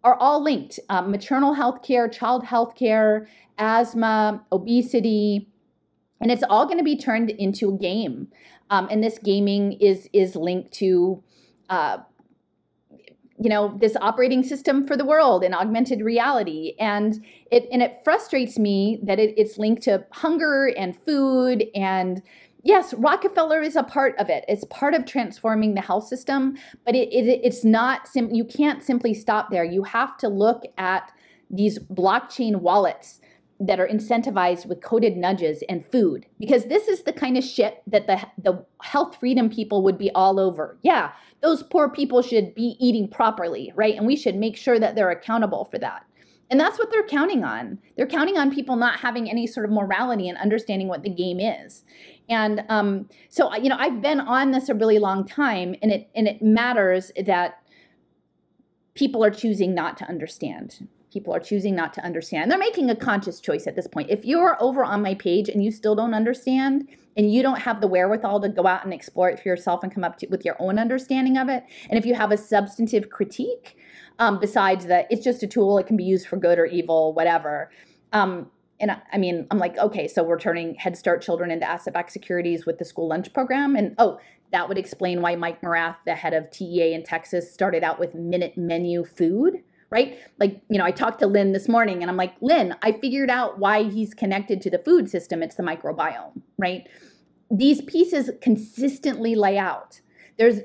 all linked. Maternal healthcare, child healthcare, asthma, obesity, and it's all going to be turned into a game. And this gaming is linked to this operating system for the world and augmented reality. And it frustrates me that it's linked to hunger and food. And yes, Rockefeller is a part of it. It's part of transforming the health system, but it's not you can't simply stop there. You have to look at these blockchain wallets that are incentivized with coded nudges and food, because this is the kind of shit that the health freedom people would be all over. Yeah, those poor people should be eating properly, right? And we should make sure that they're accountable for that. And that's what they're counting on. They're counting on people not having any sort of morality and understanding what the game is. And so I've been on this a really long time, and it matters that people are choosing not to understand. People are choosing not to understand. They're making a conscious choice at this point. If you're over on my page and you still don't understand, and you don't have the wherewithal to go out and explore it for yourself and come up with your own understanding of it, and if you have a substantive critique, besides that it's just a tool, it can be used for good or evil, whatever. And I'm like, okay, so we're turning Head Start children into asset-backed securities with the school lunch program. And that would explain why Mike Morath, the head of TEA in Texas, started out with minute menu food. Right? I talked to Lynn this morning and I'm like, Lynn, I figured out why he's connected to the food system. It's the microbiome, right? These pieces consistently lay out. There's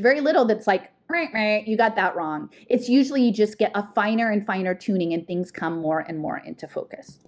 very little that's like, right, you got that wrong. It's usually you just get a finer and finer tuning and things come more and more into focus.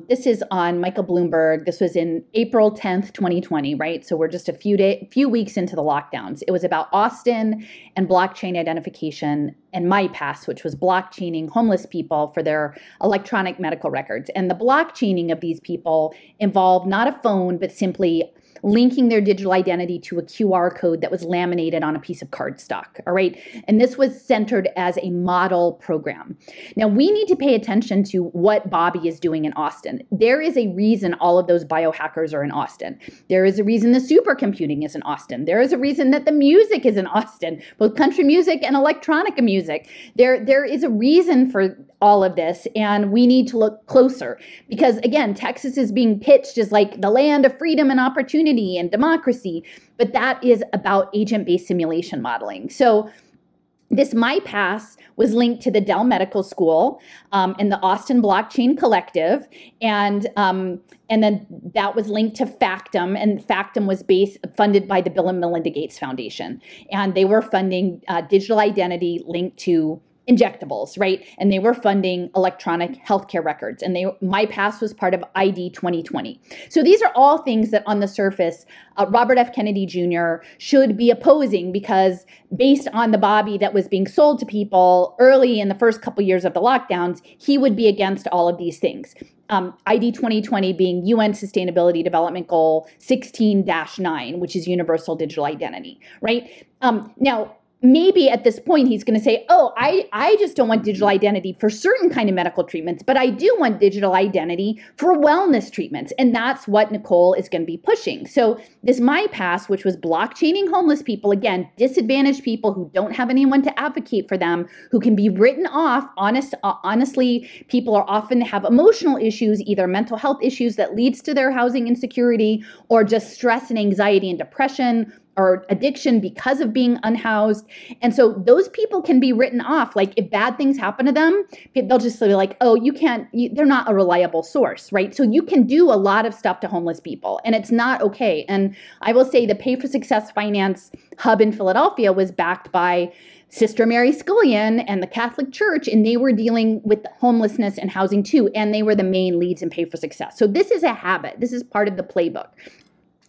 This is on Michael Bloomberg. This was in April 10th, 2020, right? So we're just a few weeks into the lockdowns. It was about Austin and blockchain identification and MyPass, which was blockchaining homeless people for their electronic medical records. And the blockchaining of these people involved not a phone, but simply linking their digital identity to a QR code that was laminated on a piece of cardstock, all right? And this was centered as a model program. Now, we need to pay attention to what Bobby is doing in Austin. There is a reason all of those biohackers are in Austin. There is a reason the supercomputing is in Austin. There is a reason that the music is in Austin, both country music and electronica music. There is a reason for all of this, and we need to look closer because, again, Texas is being pitched as like the land of freedom and opportunity and democracy, but that is about agent-based simulation modeling. So This MyPass was linked to the Dell Medical School and the Austin Blockchain Collective, and then that was linked to Factum, and Factum was funded by the Bill and Melinda Gates Foundation, and they were funding digital identity linked to injectables, right? And they were funding electronic healthcare records, and MyPass was part of ID 2020. So these are all things that on the surface, Robert F. Kennedy Jr. should be opposing, because based on the Bobby that was being sold to people early in the first couple years of the lockdowns, he would be against all of these things. ID 2020 being UN Sustainability Development Goal 16-9, which is universal digital identity, right? Now, maybe at this point he's going to say, oh, I just don't want digital identity for certain kind of medical treatments, but I do want digital identity for wellness treatments. And that's what Nicole is going to be pushing. So this MyPass, which was blockchaining homeless people, again, disadvantaged people who don't have anyone to advocate for them, who can be written off. Honestly, people are often have emotional issues, either mental health issues that leads to their housing insecurity, or just stress and anxiety and depression, or addiction because of being unhoused. And so those people can be written off. Like if bad things happen to them, they'll just be like, oh, they're not a reliable source, right? So you can do a lot of stuff to homeless people, and it's not okay. And I will say the Pay for Success Finance Hub in Philadelphia was backed by Sister Mary Scullion and the Catholic Church, and they were dealing with homelessness and housing too, and they were the main leads in Pay for Success. So this is a habit. This is part of the playbook.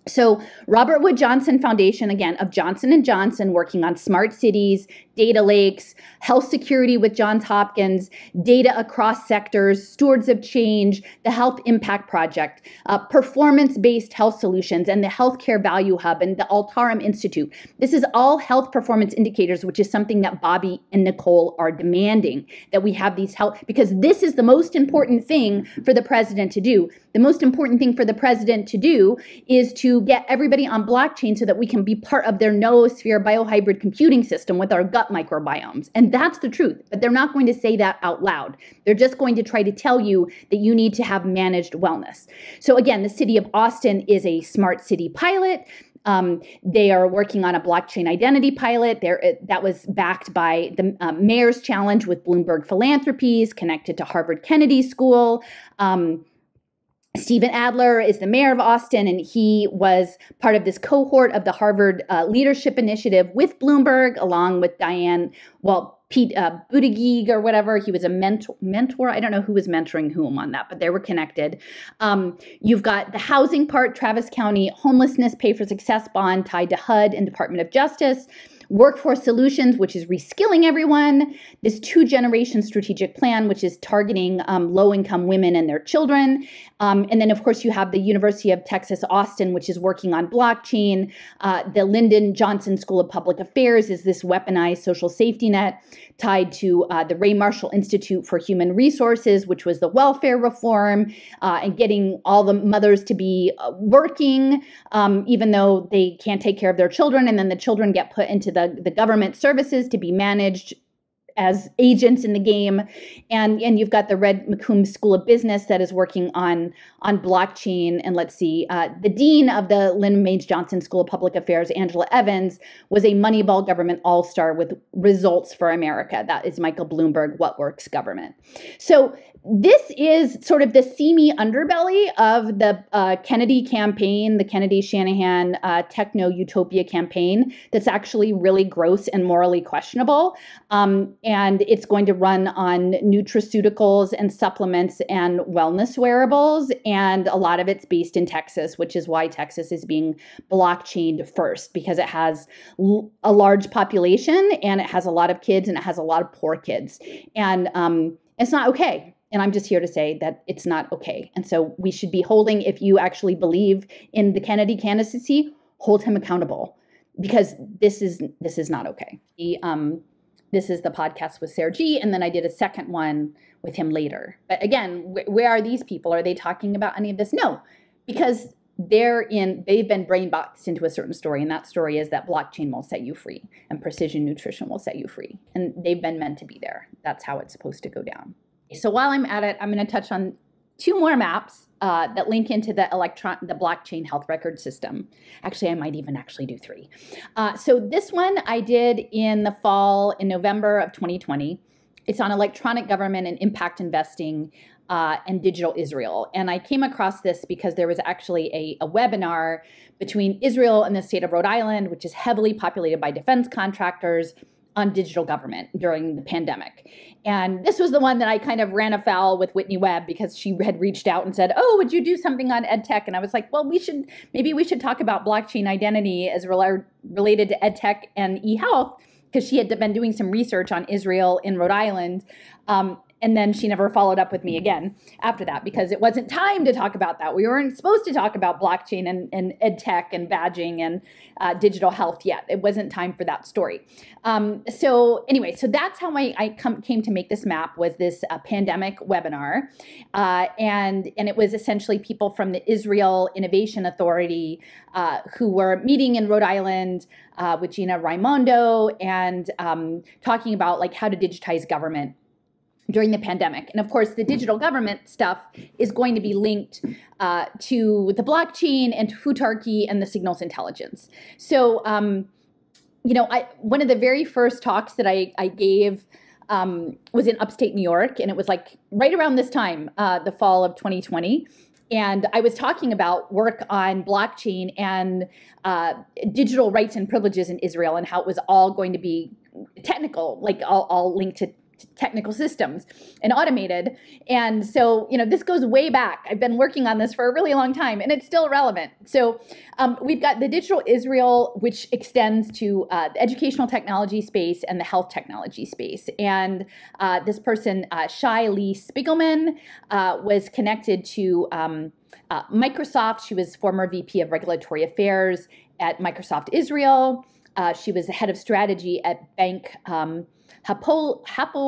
So Robert Wood Johnson Foundation, again, of Johnson & Johnson, working on smart cities, data lakes, health security with Johns Hopkins, data across sectors, stewards of change, the Health Impact Project, performance-based health solutions, and the Healthcare Value Hub, and the Altarum Institute. This is all health performance indicators, which is something that Bobby and Nicole are demanding, that we have these health, because this is the most important thing for the president to do. The most important thing for the president to do is to get everybody on blockchain so that we can be part of their noosphere biohybrid computing system with our gut microbiomes. And that's the truth, but they're not going to say that out loud. They're just going to try to tell you that you need to have managed wellness. So again, the city of Austin is a smart city pilot. They are working on a blockchain identity pilot. That was backed by the Mayor's Challenge with Bloomberg Philanthropies, connected to Harvard Kennedy School. Stephen Adler is the mayor of Austin, and he was part of this cohort of the Harvard Leadership Initiative with Bloomberg, along with Pete Buttigieg or whatever. He was a mentor. I don't know who was mentoring whom on that, but they were connected. You've got the housing part, Travis County Homelessness Pay for Success Bond tied to HUD and Department of Justice. Workforce Solutions, which is reskilling everyone. This 2-generation strategic plan, which is targeting low-income women and their children. And then, of course, you have the University of Texas, Austin, which is working on blockchain. The Lyndon Johnson School of Public Affairs is this weaponized social safety net tied to the Ray Marshall Institute for Human Resources, which was the welfare reform, and getting all the mothers to be working, even though they can't take care of their children. And then the children get put into the government services to be managed as agents in the game. And you've got the Red McComb School of Business that is working on blockchain. And let's see, the dean of the Lyndon Baines Johnson School of Public Affairs, Angela Evans, was a Moneyball government all-star with Results for America. That is Michael Bloomberg, What Works Government. So this is sort of the seamy underbelly of the Kennedy campaign, the Kennedy-Shanahan techno-utopia campaign that's actually really gross and morally questionable. And it's going to run on nutraceuticals and supplements and wellness wearables. And a lot of it's based in Texas, which is why Texas is being blockchained first, because it has a large population and it has a lot of kids and it has a lot of poor kids. And it's not okay. And I'm just here to say that it's not okay. And so we should be holding, if you actually believe in the Kennedy candidacy, hold him accountable, because this is not okay. This is the podcast with Sarah G. And then I did a second one with him later. But again, where are these people? Are they talking about any of this? No, because they've been brainboxed into a certain story. And that story is that blockchain will set you free and precision nutrition will set you free. And they've been meant to be there. That's how it's supposed to go down. So while I'm at it, I'm going to touch on two more maps that link into the blockchain health record system. Actually, I might even actually do three. So this one I did in the fall, in November of 2020. It's on electronic government and impact investing and digital Israel. And I came across this because there was actually a webinar between Israel and the state of Rhode Island, which is heavily populated by defense contractors, on digital government during the pandemic. And this was the one that I kind of ran afoul with Whitney Webb, because she had reached out and said, oh, would you do something on ed tech? And I was like, well, maybe we should talk about blockchain identity as related to ed tech and e-health, because she had been doing some research on Israel in Rhode Island. And then she never followed up with me again after that, because it wasn't time to talk about that. We weren't supposed to talk about blockchain and ed tech and badging and digital health yet. It wasn't time for that story. So anyway, so that's how I came to make this map, was this pandemic webinar. And it was essentially people from the Israel Innovation Authority who were meeting in Rhode Island with Gina Raimondo and talking about like how to digitize government during the pandemic. And of course, the digital government stuff is going to be linked to the blockchain and to Futarchy and the signals intelligence. So, you know, one of the very first talks that I gave was in upstate New York, and it was like right around this time, the fall of 2020. And I was talking about work on blockchain and digital rights and privileges in Israel, and how it was all going to be technical, like all linked to technical systems and automated. And so, you know, this goes way back. I've been working on this for a really long time, and it's still relevant. So we've got the digital Israel, which extends to the educational technology space and the health technology space. And this person, Shai Lee Spiegelman, was connected to Microsoft. She was former VP of Regulatory Affairs at Microsoft Israel. She was the head of strategy at Bank Hapoalim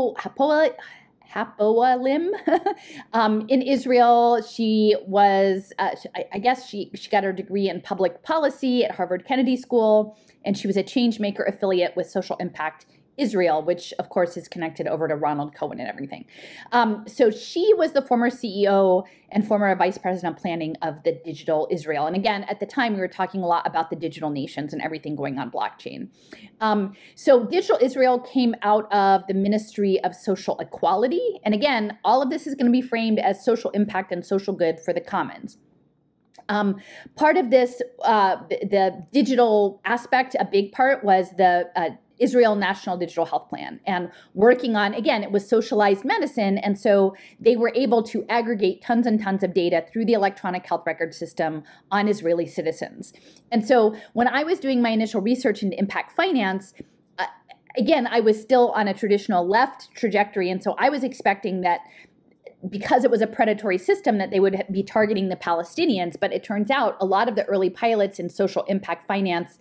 in Israel. She was, I guess she got her degree in public policy at Harvard Kennedy School, and she was a Changemaker affiliate with Social Impact Israel, which of course is connected over to Ronald Cohen and everything. So she was the former CEO and former vice president of planning of the digital Israel. And again, at the time, we were talking a lot about the digital nations and everything going on blockchain. So digital Israel came out of the Ministry of Social Equality. And again, all of this is going to be framed as social impact and social good for the commons. Part of this, the digital aspect, a big part was the Israel National Digital Health Plan, and working on, again, it was socialized medicine. And so they were able to aggregate tons and tons of data through the electronic health record system on Israeli citizens. And so when I was doing my initial research into impact finance, again, I was still on a traditional left trajectory. And so I was expecting that because it was a predatory system that they would be targeting the Palestinians. But it turns out a lot of the early pilots in social impact finance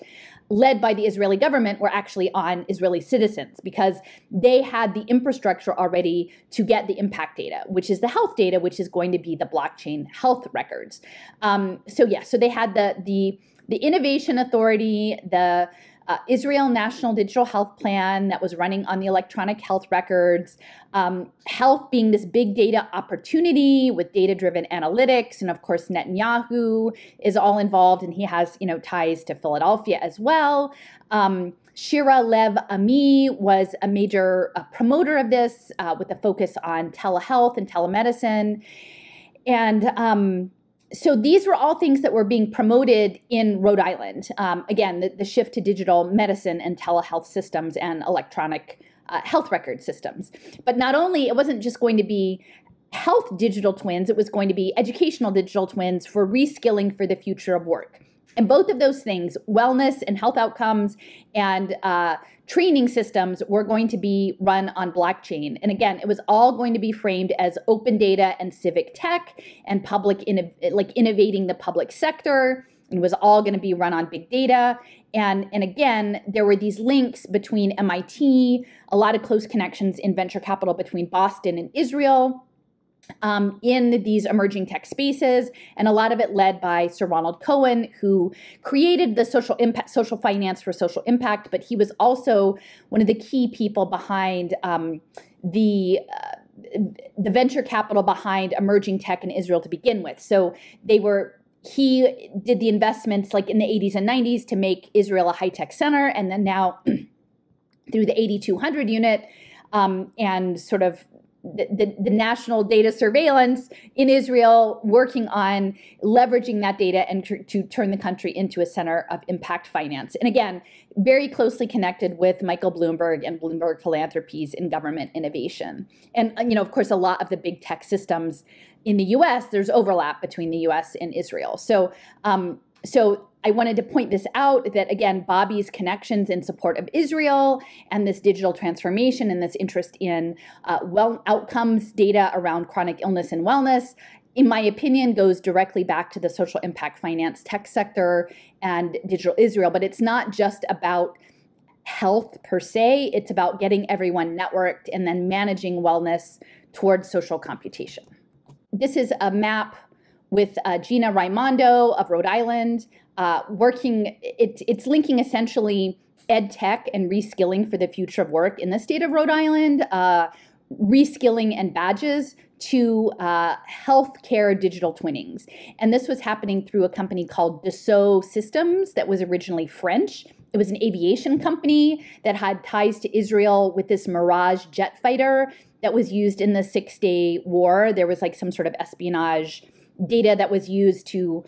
led by the Israeli government were actually on Israeli citizens, because they had the infrastructure already to get the impact data, which is the health data, which is going to be the blockchain health records. So they had the Innovation Authority, the Israel National Digital Health Plan that was running on the electronic health records, health being this big data opportunity with data-driven analytics. And of course, Netanyahu is all involved, and he has, you know, ties to Philadelphia as well. Shira Lev Ami was a major promoter of this with a focus on telehealth and telemedicine. And so these were all things that were being promoted in Rhode Island. Again, the shift to digital medicine and telehealth systems and electronic health record systems. But not only, it wasn't just going to be health digital twins, it was going to be educational digital twins for reskilling for the future of work. And both of those things, wellness and health outcomes and training systems, were going to be run on blockchain. And again, it was all going to be framed as open data and civic tech and public, innovating the public sector. And it was all going to be run on big data. And again, there were these links between MIT, a lot of close connections in venture capital between Boston and Israel, in these emerging tech spaces, and a lot of it led by Sir Ronald Cohen, who created the social finance for social impact, but he was also one of the key people behind the the venture capital behind emerging tech in Israel to begin with. So he did the investments like in the 80s and 90s to make Israel a high-tech center, and then now through the 8200 unit and sort of the national data surveillance in Israel, working on leveraging that data and to turn the country into a center of impact finance. And again, very closely connected with Michael Bloomberg and Bloomberg Philanthropies in government innovation. And, of course, a lot of the big tech systems in the US, there's overlap between the US and Israel. So I wanted to point this out that, again, Bobby's connections in support of Israel and this digital transformation and this interest in outcomes data around chronic illness and wellness, in my opinion, goes directly back to the social impact finance tech sector and digital Israel. But it's not just about health per se. It's about getting everyone networked and then managing wellness towards social computation. This is a map with Gina Raimondo of Rhode Island, it's linking essentially ed tech and reskilling for the future of work in the state of Rhode Island, reskilling and badges to healthcare digital twinnings. And this was happening through a company called Dassault Systems that was originally French. It was an aviation company that had ties to Israel with this Mirage jet fighter that was used in the 6-Day War. There was like some sort of espionage data that was used to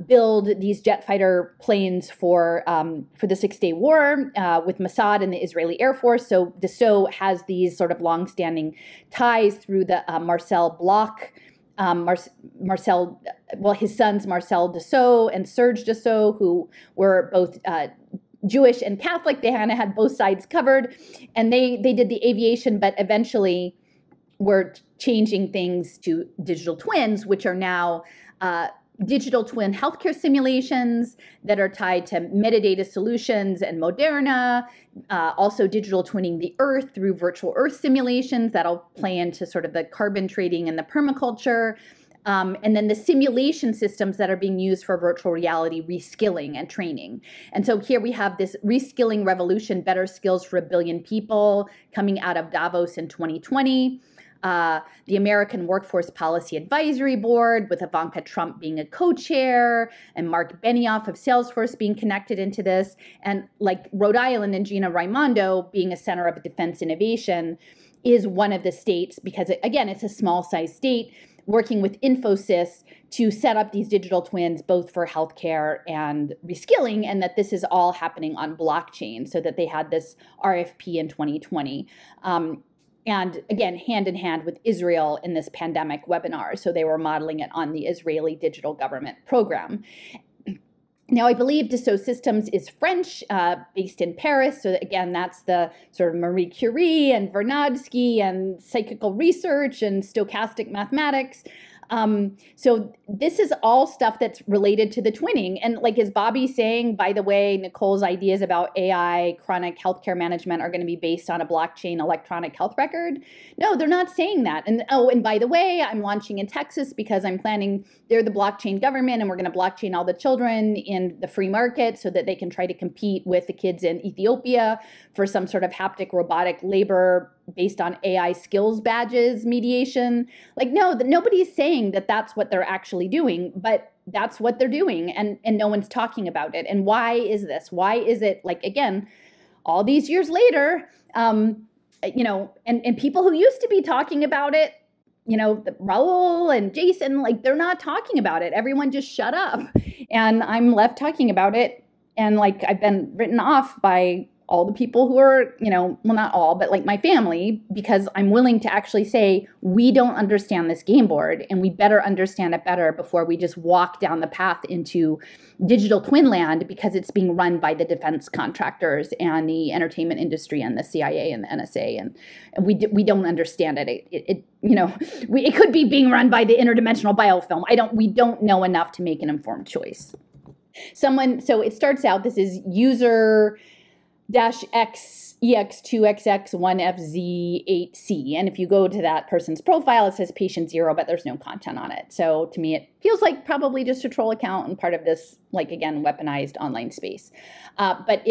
build these jet fighter planes for the 6-Day War with Mossad and the Israeli Air Force. So Dassault has these sort of longstanding ties through the Marcel Bloch, his sons Marcel Dassault and Serge Dassault, who were both Jewish and Catholic. They kind of had both sides covered, and they did the aviation, but eventually were changing things to digital twins, which are now digital twin healthcare simulations that are tied to metadata solutions and Moderna, also digital twinning the Earth through virtual Earth simulations that'll play into sort of the carbon trading and the permaculture. And then the simulation systems that are being used for virtual reality reskilling and training. And so here we have this reskilling revolution, better skills for 1 billion people, coming out of Davos in 2020. The American Workforce Policy Advisory Board, with Ivanka Trump being a co-chair and Mark Benioff of Salesforce being connected into this, and like Rhode Island and Gina Raimondo being a center of defense innovation is one of the states, because again, it's a small size state, working with Infosys to set up these digital twins, both for healthcare and reskilling, and that this is all happening on blockchain, so that they had this RFP in 2020. And again, hand in hand with Israel in this pandemic webinar. So they were modeling it on the Israeli digital government program. Now, I believe Dassault Systems is French, based in Paris. So again, that's the sort of Marie Curie and Vernadsky and psychical research and stochastic mathematics. So this is all stuff that's related to the twinning. And like, is Bobby saying, by the way, Nicole's ideas about AI, chronic healthcare management are going to be based on a blockchain electronic health record? No, they're not saying that. And and by the way, I'm launching in Texas because I'm planning, they're the blockchain government, and we're going to blockchain all the children in the free market so that they can try to compete with the kids in Ethiopia for some sort of haptic robotic labor based on AI skills badges mediation. Like, no, nobody's saying that that's what they're actually doing, but that's what they're doing, and no one's talking about it. And why is this? Why is it, like, again, all these years later, and people who used to be talking about it, Raul and Jason, like, they're not talking about it. Everyone just shut up. And I'm left talking about it. And like, I've been written off by all the people who are, well, not all, but like my family, because I'm willing to actually say, we don't understand this game board, and we better understand it better before we just walk down the path into digital twin land, because it's being run by the defense contractors and the entertainment industry and the CIA and the NSA. And we don't understand it. It could be being run by the interdimensional biofilm. We don't know enough to make an informed choice. So it starts out, this is user -X EX2XX1FZ8C. And if you go to that person's profile, it says patient 0, but there's no content on it. So to me, it feels like probably just a troll account and part of this, like, again, weaponized online space. But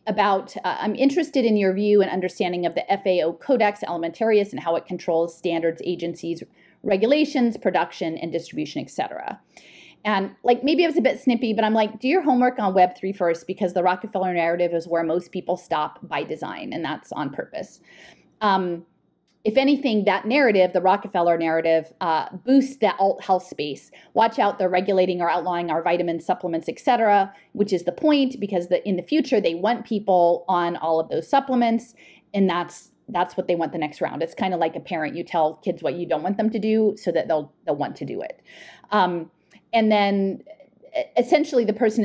I'm interested in your view and understanding of the FAO Codex Alimentarius and how it controls standards agencies, regulations, production, and distribution, etc. And like, maybe it was a bit snippy, but I'm like, do your homework on Web3 first, because the Rockefeller narrative is where most people stop by design, and that's on purpose. If anything, that narrative, the Rockefeller narrative, boosts the alt health space. Watch out, they're regulating or outlawing our vitamins, supplements, etc., which is the point, because in the future they want people on all of those supplements, and that's what they want the next round. It's kind of like a parent. You tell kids what you don't want them to do so that they'll want to do it. And then essentially the person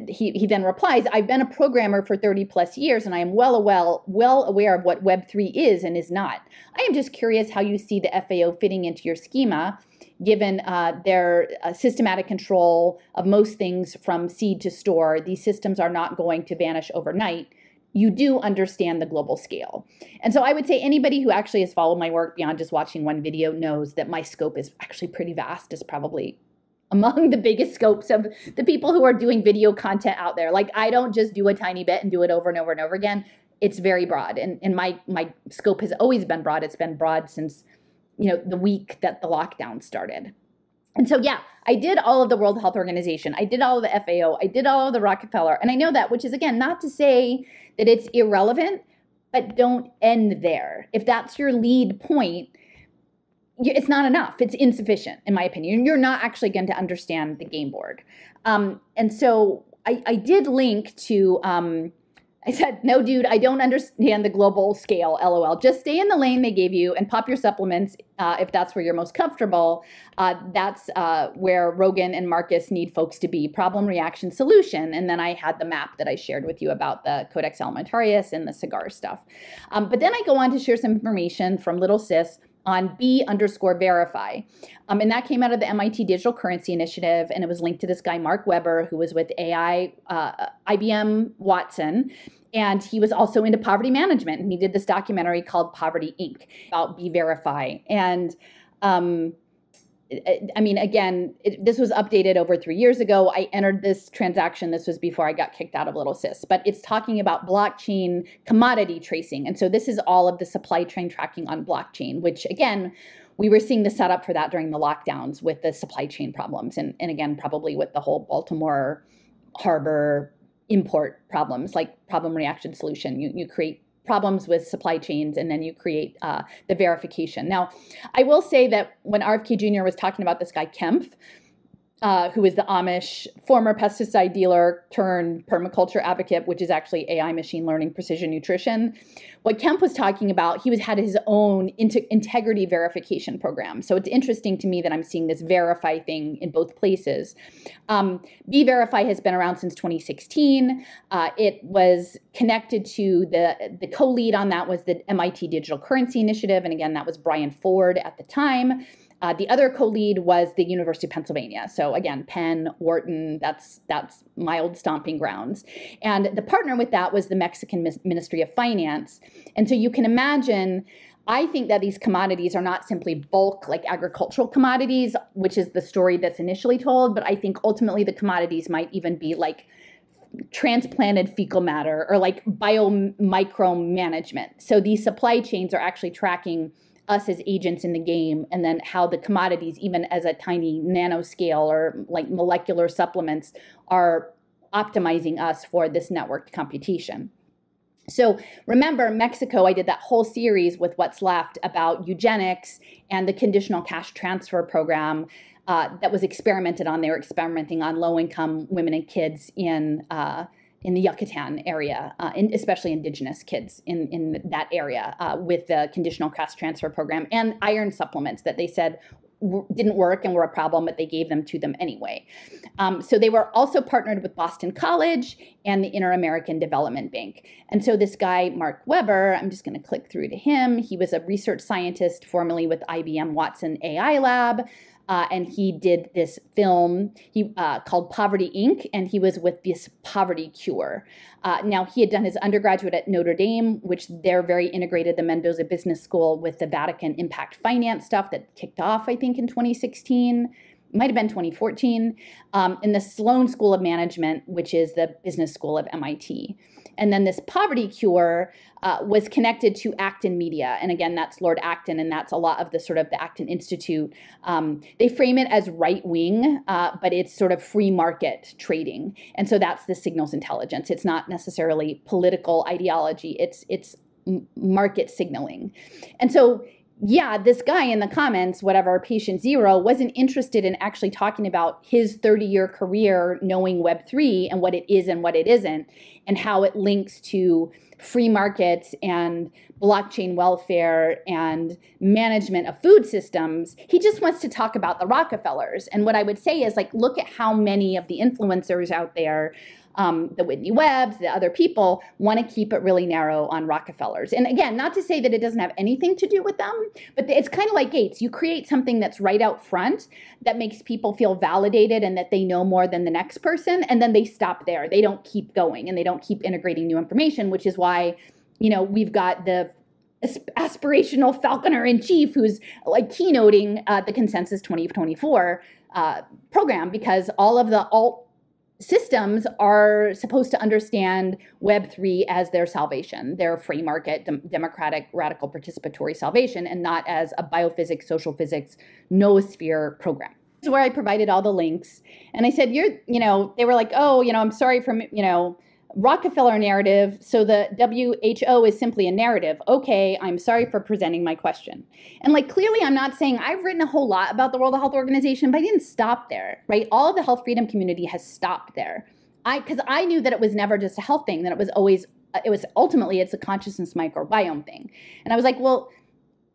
he then replies, I've been a programmer for 30 plus years, and I am well aware of what Web3 is and is not. I am just curious how you see the FAO fitting into your schema, given their systematic control of most things from seed to store. These systems are not going to vanish overnight. You do understand the global scale. And so I would say anybody who actually has followed my work beyond just watching one video knows that my scope is actually pretty vast. It's probably among the biggest scopes of the people who are doing video content out there. Like, I don't just do a tiny bit and do it over and over and over again. It's very broad. And my scope has always been broad. It's been broad since, the week that the lockdown started. And so, yeah, I did all of the World Health Organization. I did all of the FAO. I did all of the Rockefeller. And I know that, which is, again, not to say that it's irrelevant, but don't end there. If that's your lead point, it's not enough. It's insufficient, in my opinion. You're not actually going to understand the game board. And so I did link to, I said, no, dude, I don't understand the global scale, LOL. Just stay in the lane they gave you and pop your supplements if that's where you're most comfortable. That's where Rogan and Marcus need folks to be. Problem, reaction, solution. And then I had the map that I shared with you about the Codex Alimentarius and the cigar stuff. But then I go on to share some information from Little Sis on B_verify. And that came out of the MIT Digital Currency Initiative, and it was linked to this guy, Mark Weber, who was with IBM Watson, and he was also into poverty management, and he did this documentary called Poverty Inc. about B_verify. And I mean, again, this was updated over 3 years ago. I entered this transaction. This was before I got kicked out of Little Sis. But it's talking about blockchain commodity tracing. And so this is all of the supply chain tracking on blockchain, which, again, we were seeing the setup for that during the lockdowns with the supply chain problems. And again, probably with the whole Baltimore harbor import problems, like problem, reaction, solution. You create problems with supply chains, and then you create the verification. Now, I will say that when RFK Jr. was talking about this guy Kempf, who is the Amish former pesticide dealer turned permaculture advocate, which is actually AI, machine learning, precision nutrition. What Kempf was talking about, he had his own integrity verification program. So it's interesting to me that I'm seeing this verify thing in both places. B_verify has been around since 2016. It was connected to the co-lead on that was the MIT Digital Currency Initiative. And again, that was Brian Ford at the time. The other co-lead was the University of Pennsylvania. So again, Penn, Wharton, that's my old stomping grounds. And the partner with that was the Mexican Ministry of Finance. And so you can imagine, I think that these commodities are not simply bulk, like agricultural commodities, which is the story that's initially told, but I think ultimately the commodities might even be like transplanted fecal matter or like biomicromanagement. So these supply chains are actually tracking us as agents in the game, and then how the commodities, even as a tiny nanoscale or like molecular supplements, are optimizing us for this networked computation. So remember, Mexico, I did that whole series with What's Left about eugenics and the conditional cash transfer program that was experimented on. They were experimenting on low-income women and kids in the Yucatan area, especially indigenous kids in that area with the conditional cash transfer program and iron supplements that they said didn't work and were a problem, but they gave them to them anyway. So they were also partnered with Boston College and the Inter-American Development Bank. And so this guy, Mark Weber, I'm just going to click through to him. He was a research scientist formerly with IBM Watson AI Lab. And he did this film called Poverty Inc., and he was with this Poverty Cure. Now, he had done his undergraduate at Notre Dame, which they're very integrated, the Mendoza Business School, with the Vatican Impact Finance stuff that kicked off, I think, in 2016. Might have been 2014, in the Sloan School of Management, which is the business school of MIT. And then this poverty cure was connected to Acton Media. And again, that's Lord Acton, and that's a lot of the sort of the Acton Institute. They frame it as right-wing, but it's sort of free market trading. And so that's the signals intelligence. It's not necessarily political ideology. It's market signaling. And so, yeah, this guy in the comments, whatever, patient zero, wasn't interested in actually talking about his 30-year career knowing Web3 and what it is and what it isn't, and how it links to free markets and blockchain welfare and management of food systems. He just wants to talk about the Rockefellers. And what I would say is, like, look at how many of the influencers out there, the Whitney Webbs, the other people, want to keep it really narrow on Rockefellers. And again, not to say that it doesn't have anything to do with them, but it's kind of like Gates. You create something that's right out front that makes people feel validated and that they know more than the next person, and then they stop there. They don't keep going, and they don't keep integrating new information, which is why, you know, we've got the aspirational falconer in chief who's like keynoting the Consensus 2024 program, because all of the alt systems are supposed to understand Web3 as their salvation, their free market, democratic, radical participatory salvation, and not as a biophysics, social physics, noosphere program. This is where I provided all the links. And I said, they were like, oh, I'm sorry for, Rockefeller narrative. So the WHO is simply a narrative. Okay, I'm sorry for presenting my question. And like, clearly I'm not saying I've written a whole lot about the World Health Organization, but I didn't stop there, right? All of the health freedom community has stopped there. Because I knew that it was never just a health thing, that it was ultimately, it's a consciousness microbiome thing. And I was like, well,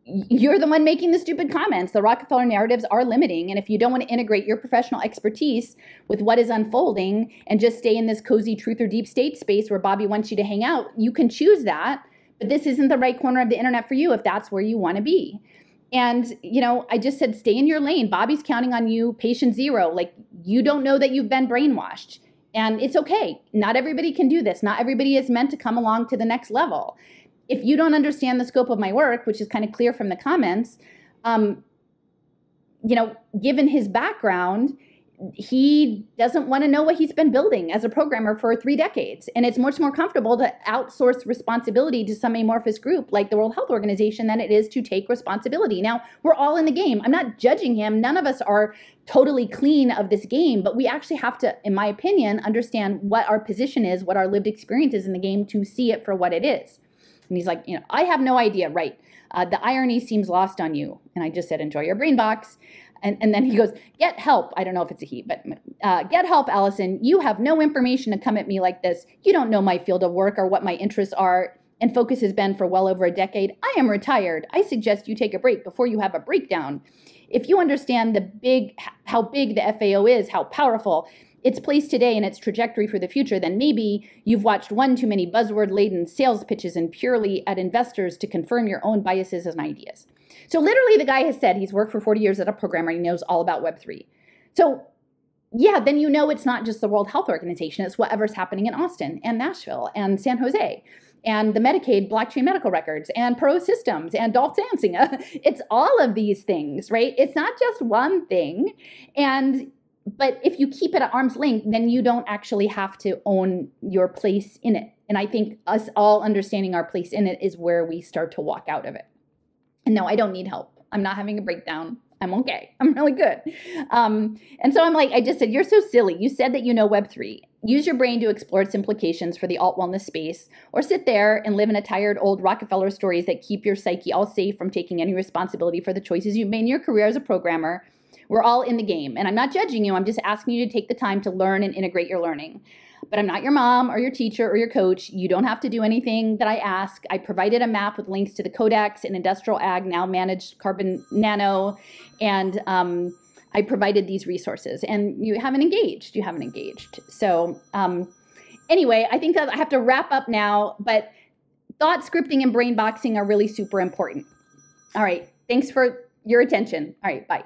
you're the one making the stupid comments. The Rockefeller narratives are limiting. And if you don't want to integrate your professional expertise with what is unfolding and just stay in this cozy truth or deep state space where Bobby wants you to hang out, you can choose that. But this isn't the right corner of the internet for you if that's where you want to be. And, I just said, stay in your lane. Bobby's counting on you, patient zero. Like, you don't know that you've been brainwashed. And it's okay. Not everybody can do this. Not everybody is meant to come along to the next level. If you don't understand the scope of my work, which is kind of clear from the comments, given his background, he doesn't want to know what he's been building as a programmer for 3 decades. And it's much more comfortable to outsource responsibility to some amorphous group like the World Health Organization than it is to take responsibility. Now, we're all in the game. I'm not judging him. None of us are totally clean of this game, but we actually have to, in my opinion, understand what our position is, what our lived experience is in the game to see it for what it is. And he's like, I have no idea, right? The irony seems lost on you. And I just said, enjoy your brain box. And then he goes, get help. I don't know if it's a he, but get help, Allison. You have no information to come at me like this. You don't know my field of work or what my interests are and focus has been for well over a decade. I am retired. I suggest you take a break before you have a breakdown. If you understand how big the FAO is, how powerful, its place today and its trajectory for the future, then maybe you've watched one too many buzzword-laden sales pitches and purely at investors to confirm your own biases and ideas. So literally the guy has said he's worked for 40 years as a programmer and he knows all about Web3. So yeah, then it's not just the World Health Organization, it's whatever's happening in Austin and Nashville and San Jose and the Medicaid blockchain medical records and Pro Systems and Dolph Dancing. It's all of these things, right? It's not just one thing. But if you keep it at arm's length, then you don't actually have to own your place in it. And I think us all understanding our place in it is where we start to walk out of it. And no, I don't need help. I'm not having a breakdown. I'm okay. I'm really good. And so I'm like, I just said, you're so silly. You said that you know Web3. Use your brain to explore its implications for the alt wellness space, or sit there and live in a tired old Rockefeller stories that keep your psyche all safe from taking any responsibility for the choices you've made in your career as a programmer. We're all in the game, and I'm not judging you. I'm just asking you to take the time to learn and integrate your learning. But I'm not your mom or your teacher or your coach. You don't have to do anything that I ask. I provided a map with links to the Codex and Industrial Ag, now managed Carbon Nano, and I provided these resources. And you haven't engaged. You haven't engaged. So anyway, I think that I have to wrap up now, but thought scripting and brain boxing are really super important. All right, thanks for your attention. All right, bye.